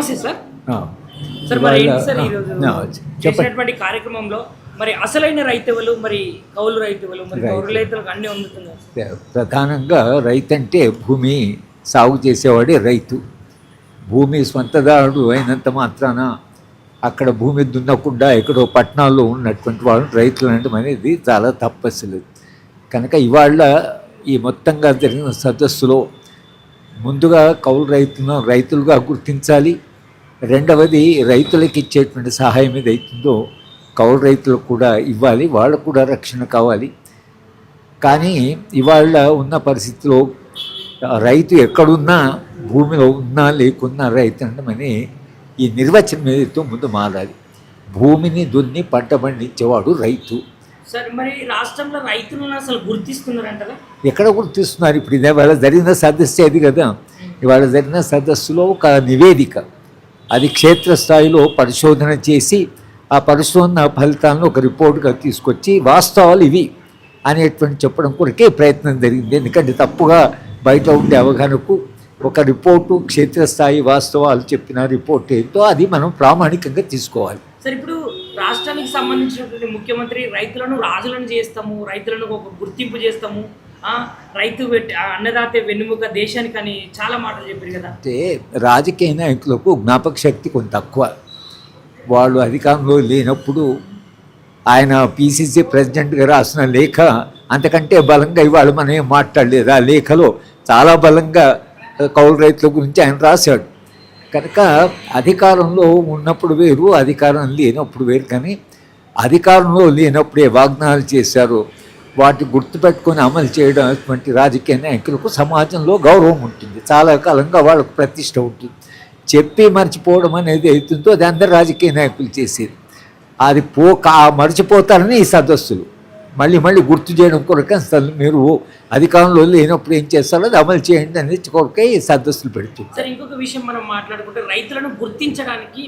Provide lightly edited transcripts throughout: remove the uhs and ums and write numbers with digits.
నమస్తే సార్. ఆ, సార్ మరి ఇవాళ ఏంటి సార్ ఈరోజు చెప్పండి. చేసినటువంటి కార్యక్రమంలో మరి అసలైన రైతులు మరి కౌలు రైతులు మరి కౌలు రైతు. రైతులకు అన్ని అందుతున్నాయి. ప్రధానంగా రైతు అంటే భూమి సాగు చేసేవాడే రైతు. భూమి స్వంతదారుడు అయినంత మాత్రాన అక్కడ భూమి దున్నకుండా ఎక్కడో పట్టణాల్లో ఉన్నటువంటి వాళ్ళు రైతులు అనడం అనేది చాలా తప్పసలు. కనుక ఇవాళ ఈ మొత్తంగా జరిగిన సదస్సులో ముందుగా కౌలు రైతులుగా గుర్తించాలి. రెండవది రైతులకు ఇచ్చేటువంటి సహాయం ఏదైతుందో కౌలు రైతులకు కూడా ఇవ్వాలి, వాళ్ళకు కూడా రక్షణ కావాలి. కానీ ఇవాళ ఉన్న పరిస్థితిలో రైతు ఎక్కడున్నా భూమిలో ఉన్నా లేకున్నా రైతు అనమని ఈ నిర్వచనం ఏదైతే ముందు మారాలి. భూమిని దున్ని పంట పండించేవాడు రైతు. సార్ మరి రాష్ట్రంలో రైతులను అసలు గుర్తిస్తున్నారంటారా? ఎక్కడ గుర్తిస్తున్నారు? ఇప్పుడు ఇవాళ జరిగిన సదస్సు అది కదా. ఇవాళ జరిగిన సదస్సులో ఒక నివేదిక, అది క్షేత్రస్థాయిలో పరిశోధన చేసి ఆ పరిశోధన ఫలితాలను ఒక రిపోర్ట్గా తీసుకొచ్చి వాస్తవాలు ఇవి అనేటువంటి చెప్పడం కొరకే ప్రయత్నం జరిగింది. ఎందుకంటే తప్పుగా బయట ఉండే అవగాహనకు ఒక రిపోర్టు, క్షేత్రస్థాయి వాస్తవాలు చెప్పిన రిపోర్ట్ ఏంటో అది మనం ప్రామాణికంగా తీసుకోవాలి. సార్ ఇప్పుడు రాష్ట్రానికి సంబంధించినటువంటి ముఖ్యమంత్రి రైతులను రాజులను చేస్తాము, రైతులను ఒక గుర్తింపు చేస్తాము, రైతు అన్నదాతే వెన్నుముక దేశానికి అని చాలా మాటలు చెప్పారు కదా. అంటే రాజకీయ నాయకులకు జ్ఞాపక శక్తి కొంత తక్కువ. వాళ్ళు అధికారంలో లేనప్పుడు ఆయన పిసిసి ప్రెసిడెంట్గా రాసిన లేఖ అంతకంటే బలంగా ఇవాళ మనం ఏం మాట్లాడలేదు. ఆ లేఖలో చాలా బలంగా కౌలు రైతుల గురించి ఆయన రాశాడు. కనుక అధికారంలో ఉన్నప్పుడు వేరు, అధికారం లేనప్పుడు వేరు. కానీ అధికారంలో లేనప్పుడే వాగ్దానాలు చేశారు, వాటి గుర్తుపెట్టుకొని అమలు చేయడం అటువంటి రాజకీయ నాయకులకు సమాజంలో గౌరవం ఉంటుంది, చాలా కాలంగా వాళ్ళకు ప్రతిష్ట ఉంటుంది. చెప్పి మర్చిపోవడం అనేది అవుతుందో అది అందరు రాజకీయ నాయకులు చేసేది. అది మర్చిపోతారని ఈ సదస్సులు మళ్ళీ గుర్తు చేయడం కొరకే అసలు మీరు అధికారంలో లేనప్పుడు ఏం చేస్తారో అది అమలు చేయండి అనేది కొరకే ఈ సదస్సులు పెడుతుంది. సార్ ఇంకొక విషయం మనం మాట్లాడుకుంటే రైతులను గుర్తించడానికి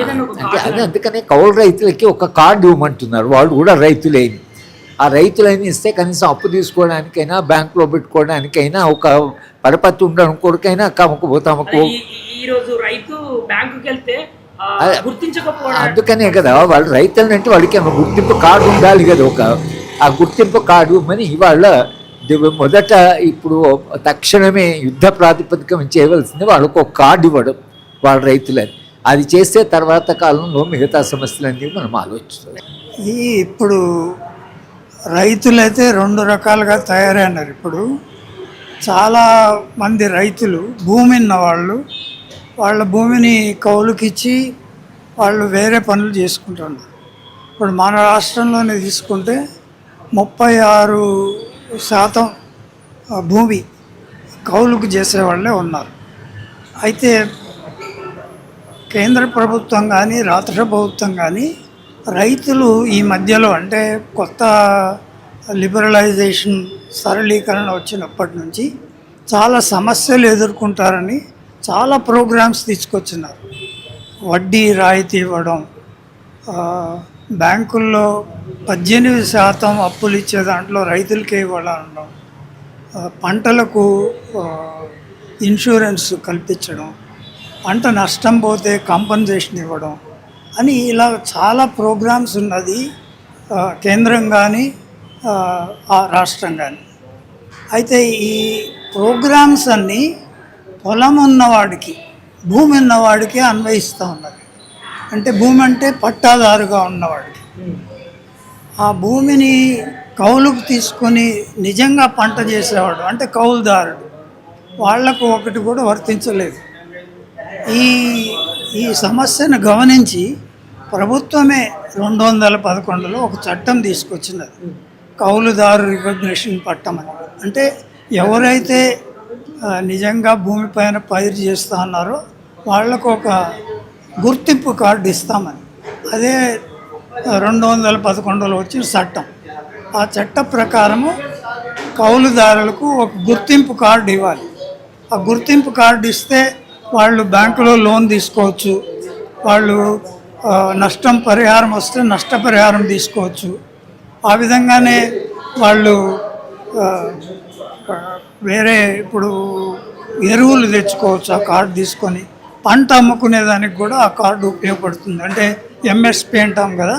ఏదైనా అదే అందుకనే కౌలు రైతులకి ఒక కార్డు ఇవ్వమంటున్నారు. వాళ్ళు కూడా రైతులే. ఆ రైతులని ఇస్తే కనీసం అప్పు తీసుకోవడానికైనా బ్యాంకులో పెట్టుకోవడానికైనా ఒక పరపతి ఉండడం కొరకైనా కమ్ముకుపోతామకు. ఈరోజు రైతు బ్యాంకుకి వెళ్తే అందుకనే కదా వాళ్ళు రైతులని అంటే వాళ్ళకి గుర్తింపు కార్డు ఉండాలి కదా. ఆ గుర్తింపు కార్డు అని ఇవాళ మొదట ఇప్పుడు తక్షణమే యుద్ధ ప్రాతిపదికం చేయవలసింది వాళ్ళకు ఒక కార్డు ఇవ్వడం వాళ్ళ రైతులని. అది చేస్తే తర్వాత కాలంలో మిగతా సమస్యలన్నీ మనం ఆలోచిస్తాం. ఇప్పుడు రైతులైతే రెండు రకాలుగా తయారైనారు. ఇప్పుడు చాలామంది రైతులు భూమి ఉన్న వాళ్ళ భూమిని కౌలుకిచ్చి వాళ్ళు వేరే పనులు చేసుకుంటున్నారు. ఇప్పుడు మన రాష్ట్రంలోనే తీసుకుంటే 36% భూమి కౌలుకు చేసేవాళ్ళే ఉన్నారు. అయితే కేంద్ర ప్రభుత్వం కానీ రాష్ట్ర ప్రభుత్వం కానీ రైతులు ఈ మధ్యలో అంటే కొత్త లిబరలైజేషన్ సరళీకరణ వచ్చినప్పటి నుంచి చాలా సమస్యలు ఎదుర్కొంటారని చాలా ప్రోగ్రామ్స్ తీసుకొచ్చినారు. వడ్డీ రాయితీ ఇవ్వడం, బ్యాంకుల్లో 18% అప్పులు ఇచ్చే దాంట్లో రైతులకే ఇవ్వాలనడం, పంటలకు ఇన్సూరెన్స్ కల్పించడం, పంట నష్టం పోతే కాంపన్సేషన్ ఇవ్వడం అని ఇలా చాలా ప్రోగ్రామ్స్ ఉన్నది కేంద్రం కానీ రాష్ట్రం కానీ. అయితే ఈ ప్రోగ్రామ్స్ అన్నీ పొలం ఉన్నవాడికి, భూమి ఉన్నవాడికి అన్వయిస్తూ ఉన్నది. అంటే భూమి అంటే పట్టాదారుగా ఉన్నవాడికి. ఆ భూమిని కౌలుకు తీసుకొని నిజంగా పంట చేసేవాడు అంటే కౌలుదారుడు, వాళ్లకు ఒకటి కూడా వర్తించలేదు. ఈ సమస్యను గమనించి ప్రభుత్వమే 2011లో ఒక చట్టం తీసుకొచ్చినది, కౌలుదారు రికగ్నిషన్ పట్టమని. అంటే ఎవరైతే నిజంగా భూమిపైన పైరు చేస్తూ ఉన్నారో వాళ్లకు ఒక గుర్తింపు కార్డు ఇస్తామని. అదే 2011లో వచ్చిన చట్టం. ఆ చట్ట ప్రకారము కౌలుదారులకు ఒక గుర్తింపు కార్డు ఇవ్వాలి. ఆ గుర్తింపు కార్డు ఇస్తే వాళ్ళు బ్యాంకులో లోన్ తీసుకోవచ్చు, వాళ్ళు నష్టం పరిహారం వస్తే నష్టపరిహారం తీసుకోవచ్చు. ఆ విధంగానే వాళ్ళు వేరే ఇప్పుడు ఎరువులు తెచ్చుకోవచ్చు ఆ కార్డు తీసుకొని. పంట అమ్ముకునేదానికి కూడా ఆ కార్డు ఉపయోగపడుతుంది. అంటే ఎంఎస్పి అంటాం కదా,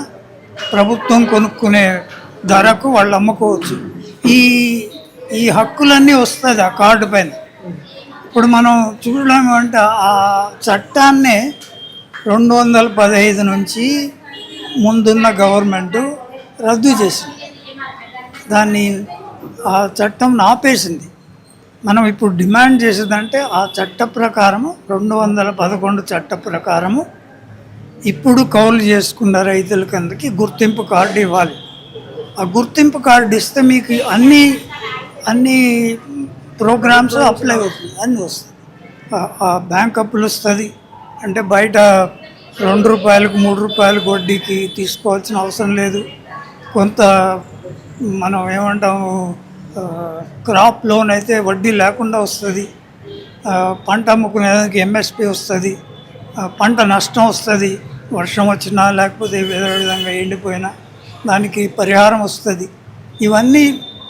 ప్రభుత్వం కొనుక్కునే ధరకు వాళ్ళు అమ్ముకోవచ్చు. ఈ ఈ హక్కులన్నీ వస్తుంది ఆ కార్డు పైన. ఇప్పుడు మనం చూడలేము అంటే ఆ చట్టాన్నే 215 నుంచి ముందున్న గవర్నమెంటు రద్దు చేసింది. దాన్ని ఆ చట్టం ఆపేసింది. మనం ఇప్పుడు డిమాండ్ చేసేదంటే ఆ చట్ట ప్రకారము 211 చట్ట ప్రకారము ఇప్పుడు కౌలు చేసుకున్న రైతుల కిందకి గుర్తింపు కార్డు ఇవ్వాలి. ఆ గుర్తింపు కార్డు ఇస్తే మీకు అన్ని ప్రోగ్రామ్స్ అప్లై అవుతుంది, అన్నీ వస్తుంది. ఆ బ్యాంక్ అప్పులు వస్తుంది. అంటే బయట ₹2 ₹3 వడ్డీకి తీసుకోవాల్సిన అవసరం లేదు. కొంత మనం ఏమంటాము క్రాప్ లోన్ అయితే వడ్డీ లేకుండా వస్తుంది. పంట అమ్ముకునేదానికి ఎంఎస్పి వస్తుంది. పంట నష్టం వస్తుంది, వర్షం వచ్చినా లేకపోతే వేరే విధంగా ఎండిపోయినా దానికి పరిహారం వస్తుంది. ఇవన్నీ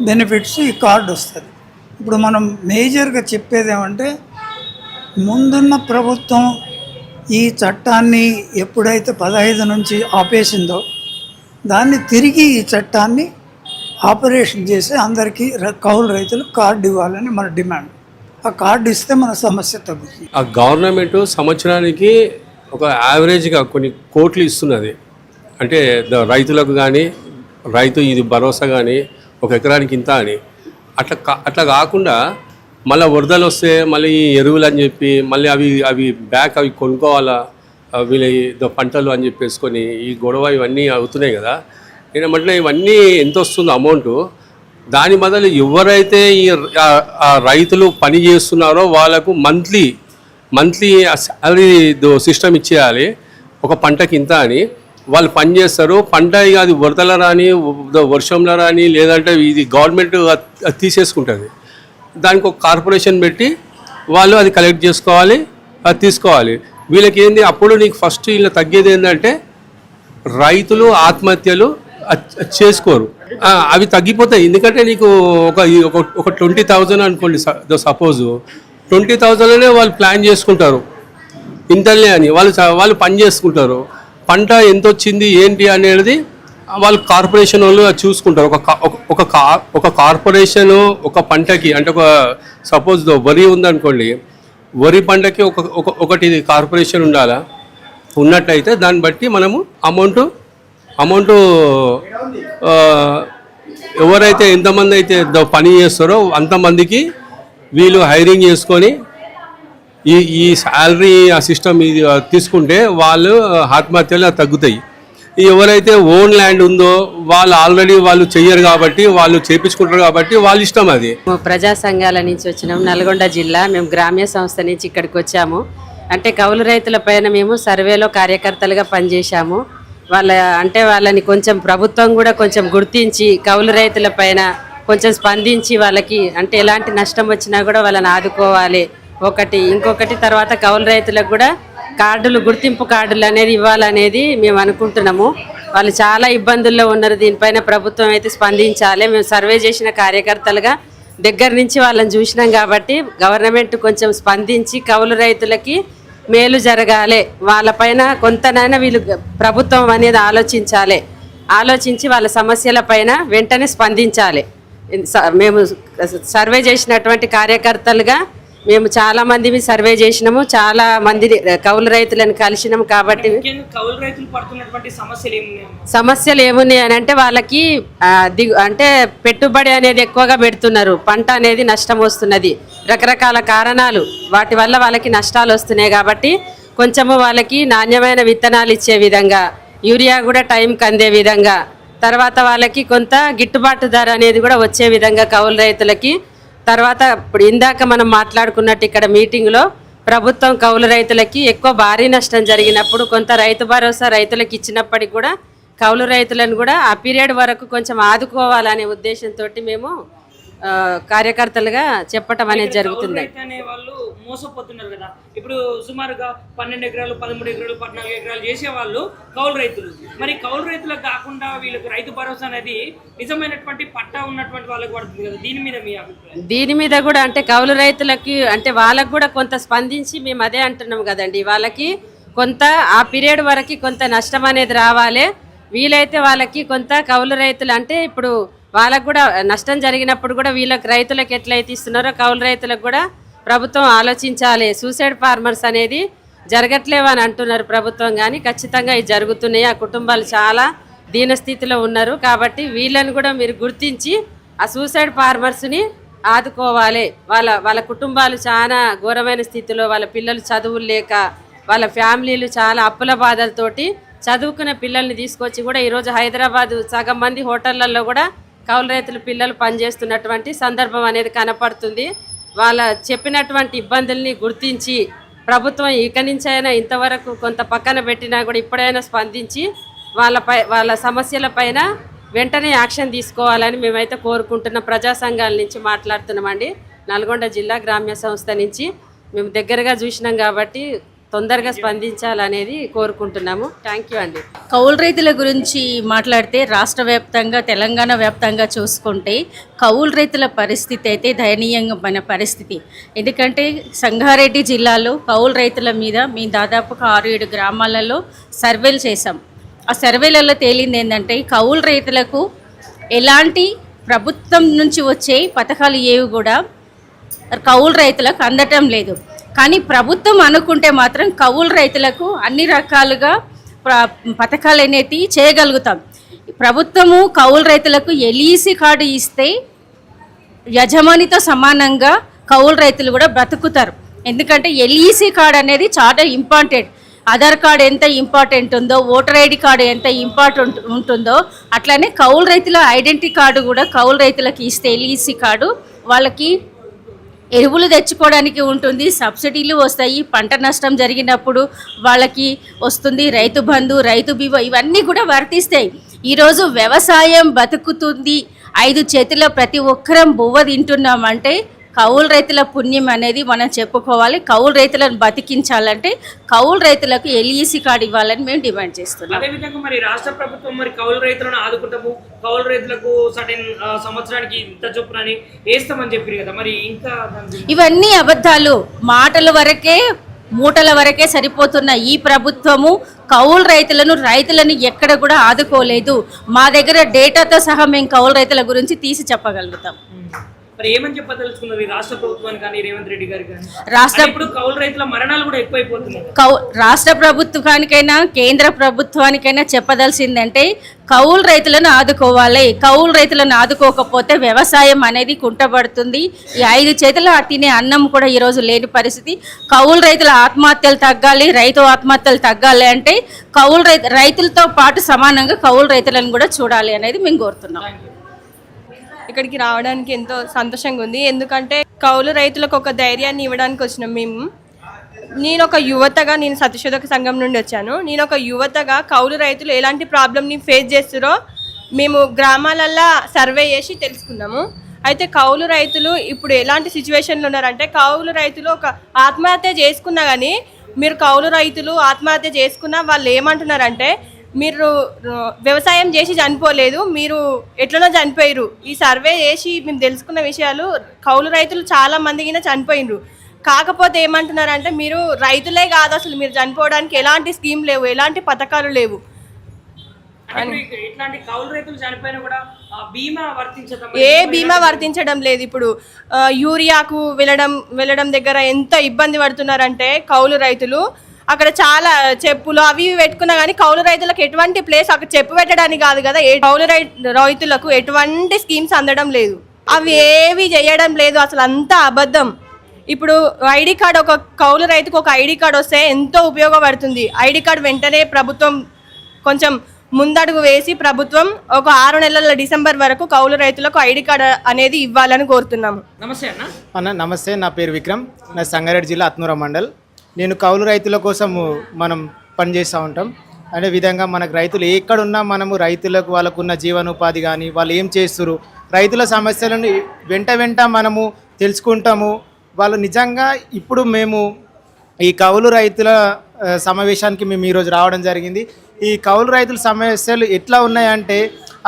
బెనిఫిట్స్ ఈ కార్డు వస్తుంది. ఇప్పుడు మనం మేజర్గా చెప్పేది ఏమంటే, ముందున్న ప్రభుత్వం ఈ చట్టాన్ని ఎప్పుడైతే 15 నుంచి ఆపేసిందో దాన్ని తిరిగి ఈ చట్టాన్ని ఆపరేషన్ చేసి అందరికీ కౌలు రైతులు కార్డు ఇవ్వాలని మన డిమాండ్. ఆ కార్డు ఇస్తే మన సమస్య తగ్గుతుంది. ఆ గవర్నమెంట్ సంవత్సరానికి ఒక యావరేజ్గా కొన్ని కోట్లు ఇస్తున్నది. అంటే రైతులకు కానీ, రైతు ఇది భరోసా కానీ, ఒక ఎకరానికి ఇంత అని. అట్లా కాకుండా మళ్ళీ వరదలు వస్తే మళ్ళీ ఎరువులు అని చెప్పి మళ్ళీ అవి అవి కొనుక్కోవాలా వీళ్ళ పంటలు అని చెప్పేసుకొని ఈ గొడవ ఇవన్నీ అవుతున్నాయి కదా. నేనేమంటే ఇవన్నీ ఎంత వస్తుందో అమౌంట్, దాని బదులు ఎవరైతే ఆ రైతులు పని చేస్తున్నారో వాళ్ళకు మంత్లీ సాలరీ సిస్టమ్ ఇచ్చేయాలి. ఒక పంటకి ఇంత అని వాళ్ళు పని చేస్తారు. పంట ఇక అది వరదల రాని వర్షంలో రాని లేదంటే ఇది గవర్నమెంట్ తీసేసుకుంటుంది. దానికి ఒక కార్పొరేషన్ పెట్టి వాళ్ళు అది కలెక్ట్ చేసుకోవాలి, అది తీసుకోవాలి. వీళ్ళకి ఏంది అప్పుడు నీకు ఫస్ట్ వీళ్ళు తగ్గేది ఏంటంటే రైతులు ఆత్మహత్యలు చేసుకోరు, అవి తగ్గిపోతాయి. ఎందుకంటే నీకు ఒక 20,000 అనుకోండి సపోజ్, 20,000లోనే వాళ్ళు ప్లాన్ చేసుకుంటారు ఇంతలే అని. వాళ్ళు పని చేసుకుంటారు. పంట ఎంత వచ్చింది ఏంటి అనేది వాళ్ళు కార్పొరేషన్ వాళ్ళు చూసుకుంటారు. ఒక కార్పొరేషన్ ఒక పంటకి అంటే ఒక సపోజ్ వరి ఉందనుకోండి, వరి పంటకి ఒకటి కార్పొరేషన్ ఉండాలా. ఉన్నట్టయితే దాన్ని బట్టి మనము అమౌంట్ ఎవరైతే ఎంతమంది అయితే పని చేస్తారో అంతమందికి వీళ్ళు హైరింగ్ చేసుకొని ఈ శాలరీ ఆ సిస్టమ్ ఇది తీసుకుంటే వాళ్ళు ఆత్మహత్యలు తగ్గుతాయి. ఎవరైతే ఓన్ ల్యాండ్ ఉందో వాళ్ళు ఆల్రెడీ వాళ్ళు చెయ్యరు కాబట్టి వాళ్ళు చేపించుకుంటారు కాబట్టి వాళ్ళ ఇష్టం అది. ప్రజా సంఘాల నుంచి వచ్చినాము, నల్గొండ జిల్లా. మేము గ్రామ్య సంస్థ నుంచి ఇక్కడికి వచ్చాము. అంటే కౌలు రైతుల పైన మేము సర్వేలో కార్యకర్తలుగా పనిచేశాము. వాళ్ళని కొంచెం ప్రభుత్వం కూడా కొంచెం గుర్తించి కౌలు రైతుల పైన కొంచెం స్పందించి వాళ్ళకి అంటే ఎలాంటి నష్టం వచ్చినా కూడా వాళ్ళని ఆదుకోవాలి. ఇంకొకటి తర్వాత కౌలు రైతులకు కూడా గుర్తింపు కార్డులు అనేది ఇవ్వాలనేది మేము అనుకుంటున్నాము. వాళ్ళు చాలా ఇబ్బందుల్లో ఉన్నారు. దీనిపైన ప్రభుత్వం అయితే స్పందించాలి. మేము సర్వే చేసిన కార్యకర్తలుగా దగ్గర నుంచి వాళ్ళని చూసినాం కాబట్టి గవర్నమెంట్ కొంచెం స్పందించి కౌలు రైతులకి మేలు జరగాలి, వాళ్ళపైన కొంతనైనా వీళ్ళు ప్రభుత్వం అనేది ఆలోచించి వాళ్ళ సమస్యల పైన వెంటనే స్పందించాలి. మేము సర్వే చేసినటువంటి కార్యకర్తలుగా మేము చాలా మంది సర్వే చేసినాము, చాలా మంది కౌలు రైతులను కలిసినాము. కాబట్టి కౌలు రైతులు పడుతున్నటువంటి సమస్యలు ఏమున్నాయి అని అంటే వాళ్ళకి అంటే పెట్టుబడి అనేది ఎక్కువగా పెడుతున్నారు, పంట అనేది నష్టం వస్తున్నది, రకరకాల కారణాలు వాటి వల్ల వాళ్ళకి నష్టాలు వస్తున్నాయి. కాబట్టి కొంచెము వాళ్ళకి నాణ్యమైన విత్తనాలు ఇచ్చే విధంగా, యూరియా కూడా టైంకి అందే విధంగా, తర్వాత వాళ్ళకి కొంత గిట్టుబాటు ధర అనేది కూడా వచ్చే విధంగా కౌలు రైతులకి. తర్వాత ఇప్పుడు ఇందాక మనం మాట్లాడుకున్నట్టు ఇక్కడ మీటింగ్లో ప్రభుత్వం కౌలు రైతులకి ఎక్కువ భారీ నష్టం జరిగినప్పుడు కొంత రైతు భరోసా రైతులకు ఇచ్చినప్పటికి కూడా కౌలు రైతులను కూడా ఆ పీరియడ్ వరకు కొంచెం ఆదుకోవాలనే ఉద్దేశంతో మేము కార్యకర్తలుగా చెప్పటం అనేది జరుగుతుంది. మోసపోతున్నారు కదా. ఇప్పుడు సుమారుగా 12 ఎకరాలు 13 ఎకరాలు 14 ఎకరాలు చేసేవాళ్ళు కౌలు రైతులు. మరి కౌలు రైతులకు కాకుండా వీళ్ళకి రైతు భరోసా అనేది నిజమైనటువంటి పట్టా ఉన్నటువంటి వాళ్ళకి పడుతుంది కదా. దీని మీద మీ అభిప్రాయం? దీని మీద కూడా అంటే కౌలు రైతులకి అంటే వాళ్ళకు కూడా కొంత స్పందించి మేము అదే అంటున్నాం కదండి, వాళ్ళకి కొంత ఆ పీరియడ్ వరకు కొంత నష్టం అనేది రావాలి. వీలైతే వాళ్ళకి కొంత కౌలు రైతులు అంటే ఇప్పుడు వాళ్ళకు కూడా నష్టం జరిగినప్పుడు కూడా వీళ్ళకి రైతులకు ఎట్లయితే ఇస్తున్నారో కౌలు రైతులకు కూడా ప్రభుత్వం ఆలోచించాలి. సూసైడ్ ఫార్మర్స్ అనేది జరగట్లేవని అంటున్నారు ప్రభుత్వం, కానీ ఖచ్చితంగా ఇది జరుగుతున్నాయి. ఆ కుటుంబాలు చాలా దీనస్థితిలో ఉన్నారు కాబట్టి వీళ్ళని కూడా మీరు గుర్తించి ఆ సూసైడ్ ఫార్మర్స్ని ఆదుకోవాలి. వాళ్ళ కుటుంబాలు చాలా ఘోరమైన స్థితిలో, వాళ్ళ పిల్లలు చదువులు లేక, వాళ్ళ ఫ్యామిలీలు చాలా అప్పుల బాధలతోటి చదువుకునే పిల్లల్ని తీసుకొచ్చి కూడా ఈరోజు హైదరాబాద్ సగం మంది హోటళ్లలో కూడా కౌలు రైతుల పిల్లలు పనిచేస్తున్నటువంటి సందర్భం అనేది కనపడుతుంది. వాళ్ళ చెప్పినటువంటి ఇబ్బందుల్ని గుర్తించి ప్రభుత్వం ఇక నుంచైనా ఇంతవరకు కొంత పక్కన పెట్టినా కూడా ఇప్పుడైనా స్పందించి వాళ్ళ సమస్యల పైన వెంటనే యాక్షన్ తీసుకోవాలని మేమైతే కోరుకుంటున్న ప్రజా సంఘాల నుంచి మాట్లాడుతున్నామండి. నల్గొండ జిల్లా గ్రామ్య సంస్థ నుంచి మేము దగ్గరగా చూసినాం కాబట్టి తొందరగా స్పందించాలనేది కోరుకుంటున్నాము. థ్యాంక్ యూ అండి. కౌలు రైతుల గురించి మాట్లాడితే రాష్ట్ర వ్యాప్తంగా తెలంగాణ వ్యాప్తంగా చూసుకుంటే కౌలు రైతుల పరిస్థితి అయితే దయనీయమైన పరిస్థితి. ఎందుకంటే సంగారెడ్డి జిల్లాలో కౌలు రైతుల మీద మేము దాదాపు 6-7 గ్రామాలలో సర్వేలు చేసాం. ఆ సర్వేలలో తేలింది ఏంటంటే కౌలు రైతులకు ఎలాంటి ప్రభుత్వం నుంచి వచ్చే పథకాలు ఏవి కూడా కౌలు రైతులకు అందటం లేదు. కానీ ప్రభుత్వం అనుకుంటే మాత్రం కౌలు రైతులకు అన్ని రకాలుగా పథకాలు అనేవి చేయగలుగుతాం. ప్రభుత్వము కౌలు రైతులకు ఎల్ఈసి కార్డు ఇస్తే యజమానితో సమానంగా కౌలు రైతులు కూడా బ్రతుకుతారు. ఎందుకంటే ఎల్ఈసి కార్డు అనేది చాలా ఇంపార్టెంట్. ఆధార్ కార్డు ఎంత ఇంపార్టెంట్ ఉందో, ఓటర్ ఐడి కార్డు ఎంత ఇంపార్టెంట్ ఉంటుందో అట్లానే కౌలు రైతుల ఐడెంటిటీ కార్డు కూడా కౌలు రైతులకు ఇస్తే ఎల్ఈసి కార్డు వాళ్ళకి ఎరువులు తెచ్చుకోవడానికి ఉంటుంది, సబ్సిడీలు వస్తాయి, పంట నష్టం జరిగినప్పుడు వాళ్ళకి వస్తుంది, రైతు బంధు, రైతు బీమా ఇవన్నీ కూడా వర్తిస్తాయి. ఈరోజు వ్యవసాయం బతుకుతుంది, 5 చేతుల ప్రతి ఒక్కరం బువ్వ తింటున్నామంటే కౌలు రైతుల పుణ్యం అనేది మనం చెప్పుకోవాలి. కౌలు రైతులను బతికించాలంటే కౌలు రైతులకు ఎల్ఈసి కార్డు ఇవ్వాలని మేము డిమాండ్ చేస్తున్నాం. అదేవిధంగా మరి రాష్ట్ర ప్రభుత్వం మరి కౌలు రైతులను ఆదుకుంటాము, కౌలు రైతులకు సర్టెన్ సంవత్సరానికి ఇంత చొప్పునని వేస్తామని చెప్పారు కదా. మరి ఇంకా ఇవన్నీ అబద్ధాలు, మాటల వరకే మూటల వరకే సరిపోతున్న ఈ ప్రభుత్వము కౌలు రైతులను ఎక్కడ కూడా ఆదుకోలేదు. మా దగ్గర డేటాతో సహా మేము కౌలు రైతుల గురించి తీసి చెప్పగలుగుతాం. మరి ఏమని చెప్పదలుచుకున్నారు రాష్ట్ర ప్రభుత్వానికి కానీ రేవంత్ రెడ్డి గారికి కానీ? ఇప్పుడు కౌలు రైతుల మరణాలు కూడా ఎక్కువైపోతున్నాయి. రాష్ట్ర ప్రభుత్వానికైనా కేంద్ర ప్రభుత్వానికైనా చెప్పదలసిందంటే కౌలు రైతులను ఆదుకోవాలి. కౌలు రైతులను ఆదుకోకపోతే వ్యవసాయం అనేది కుంటపడుతుంది. ఈ 5 చేతుల తినే అన్నం కూడా ఈరోజు లేని పరిస్థితి. కౌలు రైతుల ఆత్మహత్యలు తగ్గాలి, రైతు ఆత్మహత్యలు తగ్గాలి అంటే రైతులతో పాటు సమానంగా కౌలు రైతులను కూడా చూడాలి అనేది మేము కోరుతున్నాం. ఇక్కడికి రావడానికి ఎంతో సంతోషంగా ఉంది. ఎందుకంటే కౌలు రైతులకు ఒక ధైర్యాన్ని ఇవ్వడానికి వచ్చినాం మేము. నేను ఒక యువతగా, నేను సత్యశోధక సంఘం నుండి వచ్చాను. నేను ఒక యువతగా కౌలు రైతులు ఎలాంటి ప్రాబ్లమ్ని ఫేస్ చేస్తారో మేము గ్రామాలల్లో సర్వే చేసి తెలుసుకున్నాము. అయితే కౌలు రైతులు ఇప్పుడు ఎలాంటి సిచ్యువేషన్లో ఉన్నారంటే, కౌలు రైతులు ఒక ఆత్మహత్య చేసుకున్నా కానీ, మీరు కౌలు రైతులు ఆత్మహత్య చేసుకున్నా వాళ్ళు ఏమంటున్నారంటే, మీరు వ్యవసాయం చేసి చనిపోలేదు, మీరు ఎట్లనో చనిపోయారు. ఈ సర్వే చేసి మేము తెలుసుకున్న విషయాలు కౌలు రైతులు చాలా మందికి చనిపోయినరు. కాకపోతే ఏమంటున్నారంటే, మీరు రైతులే కాదు, అసలు మీరు చనిపోవడానికి ఎలాంటి స్కీమ్ లేవు, ఎలాంటి పథకాలు లేవు. ఏ బీమా వర్తించడం లేదు. ఇప్పుడు యూరియాకు వెళ్ళడం దగ్గర ఎంత ఇబ్బంది పడుతున్నారంటే కౌలు రైతులు, అక్కడ చాలా చెప్పులు అవి పెట్టుకున్నా కానీ కౌలు రైతులకు ఎటువంటి ప్లేస్ అక్కడ చెప్పు పెట్టడానికి కాదు కదా. కౌలు రైతులకు ఎటువంటి స్కీమ్స్ అందడం లేదు, అవి ఏవి చేయడం లేదు, అసలు అంతా అబద్ధం. ఇప్పుడు ఐడి కార్డు, ఒక కౌలు రైతుకు ఒక ఐడి కార్డు వస్తే ఎంతో ఉపయోగపడుతుంది. ఐడి కార్డు వెంటనే ప్రభుత్వం కొంచెం ముందడుగు వేసి ప్రభుత్వం ఒక 6 నెలల డిసెంబర్ వరకు కౌలు రైతులకు ఐడి కార్డు అనేది ఇవ్వాలని కోరుతున్నాము. నమస్తే అన్న. నమస్తే, నా పేరు విక్రమ్, నా సంగారెడ్డి జిల్లా ఆత్మూరా మండల్. నేను కౌలు రైతుల కోసం మనం పనిచేస్తూ ఉంటాం. అదే విధంగా మనకు రైతులు ఎక్కడున్నా మనము రైతులకు వాళ్ళకున్న జీవనోపాధి కానీ వాళ్ళు ఏం చేస్తున్నారు, రైతుల సమస్యలను వెంట మనము తెలుసుకుంటాము. వాళ్ళు నిజంగా ఇప్పుడు మేము ఈ కౌలు రైతుల సమావేశానికి మేము ఈరోజు రావడం జరిగింది. ఈ కౌలు రైతుల సమస్యలు ఎట్లా ఉన్నాయంటే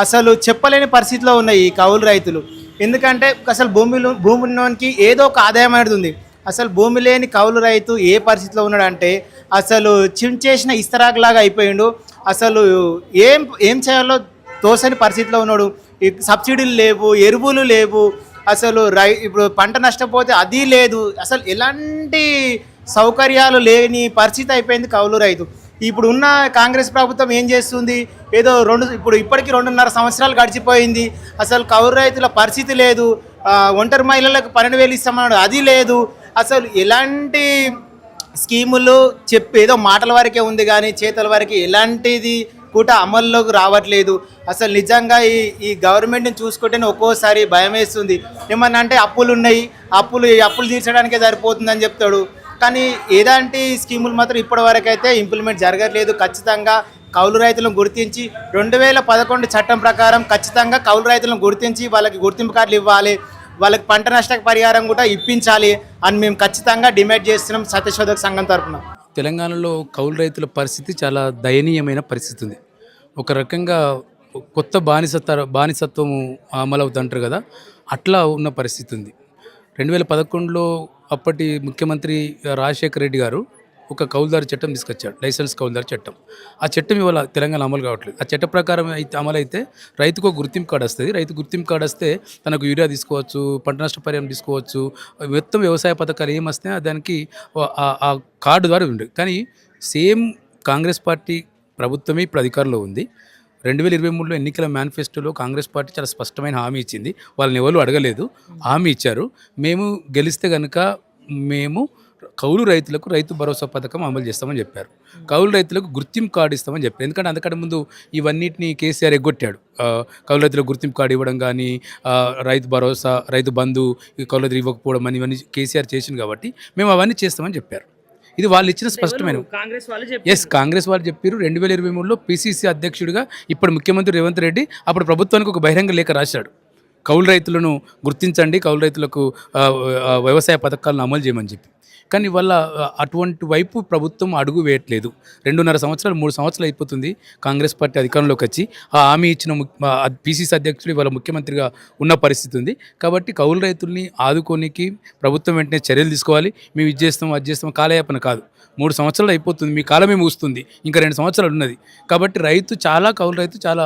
అసలు చెప్పలేని పరిస్థితిలో ఉన్నాయి ఈ కౌలు రైతులు. ఎందుకంటే అసలు భూమిలోనికి ఏదో ఒక ఆదాయం అనేది ఉంది. అసలు భూమి లేని కౌలు రైతు ఏ పరిస్థితిలో ఉన్నాడంటే అసలు చించేసిన ఇస్తరాకులాగా అయిపోయిండు. అసలు ఏం చేయాలో తోసని పరిస్థితిలో ఉన్నాడు. సబ్సిడీలు లేవు, ఎరువులు లేవు, అసలు ఇప్పుడు పంట నష్టపోతే అది లేదు, అసలు ఎలాంటి సౌకర్యాలు లేని పరిస్థితి అయిపోయింది కౌలు రైతు. ఇప్పుడు ఉన్న కాంగ్రెస్ ప్రభుత్వం ఏం చేస్తుంది, ఏదో ఇప్పటికీ 2.5 సంవత్సరాలు గడిచిపోయింది. అసలు కౌలు రైతుల పరిస్థితి లేదు. ఒంటరి మహిళలకు 12,000 ఇస్తామన్నాడు, అది లేదు. అసలు ఎలాంటి స్కీములు ఏదో మాటల వరకే ఉంది కానీ చేతల వరకు ఎలాంటిది కూడా అమల్లోకి రావట్లేదు. అసలు నిజంగా ఈ గవర్నమెంట్ని చూసుకుంటేనే ఒక్కోసారి భయం వేస్తుంది. ఏమన్నా అంటే అప్పులు ఉన్నాయి, అప్పులు తీర్చడానికే సరిపోతుందని చెప్తాడు. కానీ ఏలాంటి స్కీములు మాత్రం ఇప్పటివరకు అయితే ఇంప్లిమెంట్ జరగట్లేదు. ఖచ్చితంగా కౌలు రైతులను గుర్తించి 2011 చట్టం ప్రకారం ఖచ్చితంగా కౌలు రైతులను గుర్తించి వాళ్ళకి గుర్తింపు కార్డులు ఇవ్వాలి, వాళ్ళకి పంట నష్ట పరిహారం కూడా ఇప్పించాలి అని మేము ఖచ్చితంగా డిమాండ్ చేస్తున్నాం సత్యశోధక సంఘం తరఫున. తెలంగాణలో కౌలు రైతుల పరిస్థితి చాలా దయనీయమైన పరిస్థితి ఉంది. ఒక రకంగా కొత్త బానిసత్వము అమలవుతుంటారు కదా, అట్లా ఉన్న పరిస్థితి ఉంది. 2011లో అప్పటి ముఖ్యమంత్రి రాజశేఖర రెడ్డి గారు ఒక కౌలుదారు చట్టం తీసుకొచ్చాడు, లైసెన్స్ కౌలుదారు చట్టం. ఆ చట్టం ఇవాళ తెలంగాణ అమలు కావట్లేదు. ఆ చట్ట ప్రకారం అయితే అమలైతే రైతుకు ఒక గుర్తింపు కార్డు వస్తుంది. రైతు గుర్తింపు కార్డు వస్తే తనకు యూరియా తీసుకోవచ్చు, పంట నష్టపరిహారం తీసుకోవచ్చు, మొత్తం వ్యవసాయ పథకాలు ఏమొస్తే దానికి ఆ కార్డు ద్వారా ఉంది. కానీ సేమ్ కాంగ్రెస్ పార్టీ ప్రభుత్వమే ఇప్పుడు అధికారంలో ఉంది. 2023లో ఎన్నికల మేనిఫెస్టోలో కాంగ్రెస్ పార్టీ చాలా స్పష్టమైన హామీ ఇచ్చింది. వాళ్ళని ఎవరు అడగలేదు, హామీ ఇచ్చారు. మేము గెలిస్తే కనుక మేము కౌలు రైతులకు రైతు భరోసా పథకం అమలు చేస్తామని చెప్పారు. కౌలు రైతులకు గుర్తింపు కార్డు ఇస్తామని చెప్పారు. ఎందుకంటే అంతకంటే ముందు ఇవన్నిటిని కేసీఆర్ ఎగ్గొట్టాడు. కౌలు రైతులకు గుర్తింపు కార్డు ఇవ్వడం కానీ, రైతు భరోసా, రైతు బంధు, కౌలు రైతులు ఇవ్వకపోవడం అని ఇవన్నీ కేసీఆర్ చేసింది కాబట్టి మేము అవన్నీ చేస్తామని చెప్పారు. ఇది వాళ్ళు ఇచ్చిన స్పష్టమైన కాంగ్రెస్ వాళ్ళు చెప్పారు. 2023లో పిసిసి అధ్యక్షుడిగా ఇప్పుడు ముఖ్యమంత్రి రేవంత్ రెడ్డి అప్పుడు ప్రభుత్వానికి ఒక బహిరంగ లేఖ రాశాడు. కౌలు రైతులను గుర్తించండి, కౌలు రైతులకు వ్యవసాయ పథకాలను అమలు చేయమని చెప్పి. కానీ వాళ్ళ అటువంటి వైపు ప్రభుత్వం అడుగు వేయట్లేదు. 2.5 సంవత్సరాలు 3 సంవత్సరాలు అయిపోతుంది కాంగ్రెస్ పార్టీ అధికారంలోకి వచ్చి. ఆ హామీ ఇచ్చిన పిసిసి అధ్యక్షుడు ఇవాళ ముఖ్యమంత్రిగా ఉన్న పరిస్థితి ఉంది. కాబట్టి కౌలు రైతుల్ని ఆదుకోనికి ప్రభుత్వం వెంటనే చర్యలు తీసుకోవాలి. మేము ఇది చేస్తాం అది చేస్తాం కాలయాపన కాదు. 3 సంవత్సరాలు అయిపోతుంది, మీ కాలమే ముగుస్తుంది, ఇంకా 2 సంవత్సరాలు ఉన్నది. కాబట్టి కౌలు రైతు చాలా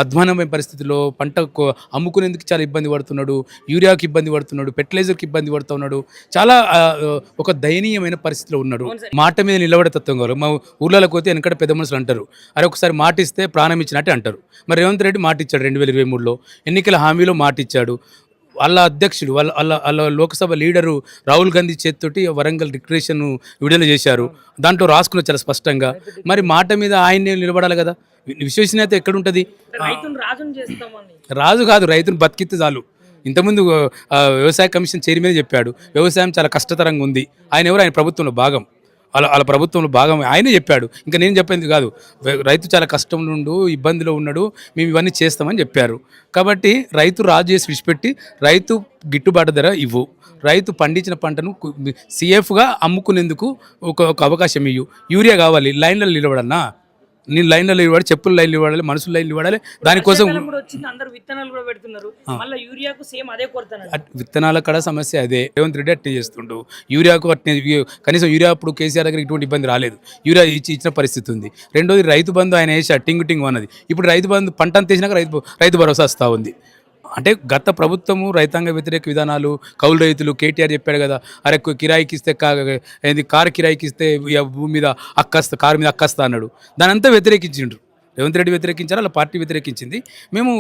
అధ్వానమైన పరిస్థితిలో పంట అమ్ముకునేందుకు చాలా ఇబ్బంది పడుతున్నాడు, యూరియాకి ఇబ్బంది పడుతున్నాడు, ఫెర్టిలైజర్కి ఇబ్బంది పడుతున్నాడు, చాలా ఒక దయనీయమైన పరిస్థితిలో ఉన్నాడు. మాట మీద నిలబడే తత్వం కావాలి. మా ఊర్లలోకి పోతే వెనకడ పెద్ద మనుషులు అంటారు, అరే ఒకసారి మాట ఇస్తే ప్రాణం ఇచ్చినట్టే అంటారు. మరి రేవంత్ రెడ్డి మాట ఇచ్చాడు 2023లో ఎన్నికల హామీలో మాట ఇచ్చాడు. వాళ్ళ అధ్యక్షుడు వాళ్ళ లోక్సభ లీడరు రాహుల్ గాంధీ చేతితోటి వరంగల్ డిక్లరేషన్ విడుదల చేశారు. దాంట్లో రాసుకున్నారు చాలా స్పష్టంగా. మరి మాట మీద ఆయన్ని నిలబడాలి కదా. విశ్వసనీయత ఎక్కడుంటుంది? రాజు కాదు, రైతును బతికితే చాలు. ఇంతకుముందు వ్యవసాయ కమిషన్ చైర్మన్ చెప్పాడు వ్యవసాయం చాలా కష్టతరంగా ఉంది. ఆయన ప్రభుత్వంలో భాగం, వాళ్ళ ప్రభుత్వంలో భాగం ఆయనే చెప్పాడు. ఇంకా నేను చెప్పింది కాదు. రైతు చాలా కష్టంలో ఇబ్బందిలో ఉన్నాడు, మేము ఇవన్నీ చేస్తామని చెప్పారు. కాబట్టి రైతు రాజు చేసి విడిచిపెట్టి రైతు గిట్టుబాటు ధర ఇవ్వు, రైతు పండించిన పంటను సేఫ్గా అమ్ముకునేందుకు ఒక అవకాశం ఇవ్వు. యూరియా కావాలి, లైన్లలో నిలబడన్నా, నేను లైన్లలో ఇవ్వాలి, చెప్పులు లైన్లు ఇవ్వాలి, మనుషులు లైన్లు ఇవ్వాలి. దానికోసం విత్తనాల కూడా సమస్య అదే. రేవంత్ రెడ్డి అట్టే చేస్తుండు. యూరియాకు అట్నే, కనీసం యూరియా అప్పుడు కేసీఆర్ దగ్గర ఇటువంటి ఇబ్బంది రాలేదు, యూరియా ఇచ్చిన పరిస్థితి ఉంది. రెండోది రైతు బంధు ఆయన వేసి టింగ్ అన్నది. ఇప్పుడు రైతు బంధు పంట అంత వేసినాక రైతు భరోసా వస్తూ ఉంది. అంటే గత ప్రభుత్వము రైతాంగ వ్యతిరేక విధానాలు, కౌలు రైతులు, కేటీఆర్ చెప్పాడు కదా, అరే కిరాయికి ఇస్తే కారు కిరాయికి ఇస్తే భూమి మీద కారు మీద అక్కస్తా అన్నాడు. దాని అంతా వ్యతిరేకించిండ్రు. రేవంత్ రెడ్డి వ్యతిరేకించారు, అలా పార్టీ వ్యతిరేకించింది. మేము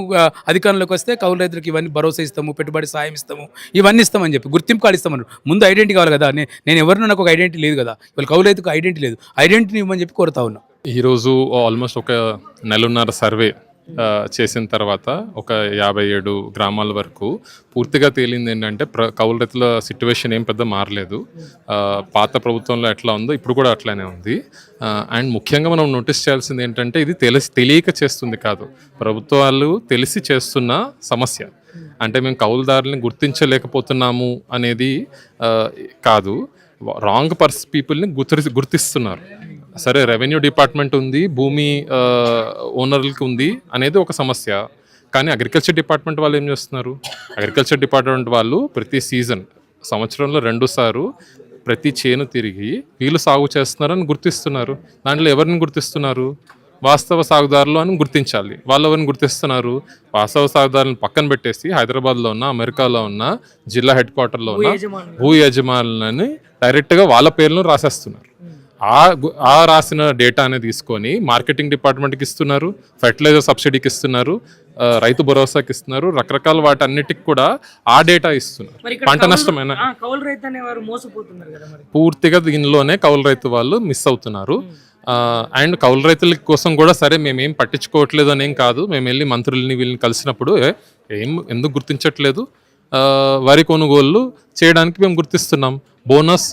అధికారంలోకి వస్తే కౌలు రైతులకు ఇవన్నీ భరోసా ఇస్తాము, పెట్టుబడి సాయం ఇస్తాము, ఇవన్నీ ఇస్తామని చెప్పి గుర్తింపు కార్డు ఇస్తామన్నారు. ముందు ఐడెంటిటీ కావాలి కదా. నేను ఎవరినో నాకు ఒక ఐడెంటిటీ లేదు కదా. ఇవాళ కౌలు రైతుకు ఐడెంటిటీ లేదు, ఐడెంటిటీ ఇవ్వమని చెప్పి కోరుతా ఉన్నాం. ఈరోజు ఆల్మోస్ట్ ఒక 1.5 సర్వే చేసిన తర్వాత ఒక 57 గ్రామాల వరకు పూర్తిగా తేలింది ఏంటంటే కౌలు రైతుల సిట్యువేషన్ ఏం పెద్ద మారలేదు. పాత ప్రభుత్వంలో ఎట్లా ఉందో ఇప్పుడు కూడా అట్లానే ఉంది. అండ్ ముఖ్యంగా మనం నోటీస్ చేయాల్సింది ఏంటంటే ఇది తెలియక చేస్తుంది కాదు, ప్రభుత్వాలు తెలిసి చేస్తున్న సమస్య. అంటే మేము కౌలుదారులను గుర్తించలేకపోతున్నాము అనేది కాదు, రాంగ్ పీపుల్ని గుర్తిస్తున్నారు. సరే, రెవెన్యూ డిపార్ట్మెంట్ ఉంది, భూమి ఓనర్లకి ఉంది అనేది ఒక సమస్య. కానీ అగ్రికల్చర్ డిపార్ట్మెంట్ వాళ్ళు ఏం చేస్తున్నారు? అగ్రికల్చర్ డిపార్ట్మెంట్ వాళ్ళు ప్రతి సీజన్ సంవత్సరంలో 2 సార్లు ప్రతి చేను తిరిగి వీళ్ళు సాగు చేస్తున్నారని గుర్తిస్తున్నారు. దాంట్లో ఎవరిని గుర్తిస్తున్నారు? వాస్తవ సాగుదారులు అని గుర్తించాలి. వాళ్ళు ఎవరిని గుర్తిస్తున్నారు? వాస్తవ సాగుదారులను పక్కన పెట్టేసి హైదరాబాద్లో ఉన్న, అమెరికాలో ఉన్న, జిల్లా హెడ్ క్వార్టర్లో ఉన్న భూ యజమానులని డైరెక్ట్గా వాళ్ళ పేర్లను రాసేస్తున్నారు. ఆ రాసిన డేటాని తీసుకొని మార్కెటింగ్ డిపార్ట్మెంట్కి ఇస్తున్నారు, ఫెర్టిలైజర్ సబ్సిడీకి ఇస్తున్నారు, రైతు భరోసాకి ఇస్తున్నారు, రకరకాల వాటన్నిటికి కూడా ఆ డేటా ఇస్తున్నారు. పంట నష్టమైన కౌలు రైతు అనేవారు మోసపోతున్నారు కదా మరి. పూర్తిగా దీనిలోనే కౌలు రైతు వాళ్ళు మిస్ అవుతున్నారు. అండ్ కౌలు రైతుల కోసం కూడా సరే మేమేం పట్టించుకోవట్లేదు అనేం కాదు, మేము వెళ్ళి మంత్రుల్ని వీళ్ళని కలిసినప్పుడు ఎందుకు గుర్తించట్లేదు, వరి కొనుగోళ్ళు చేయడానికి మేము గుర్తిస్తున్నాం, బోనస్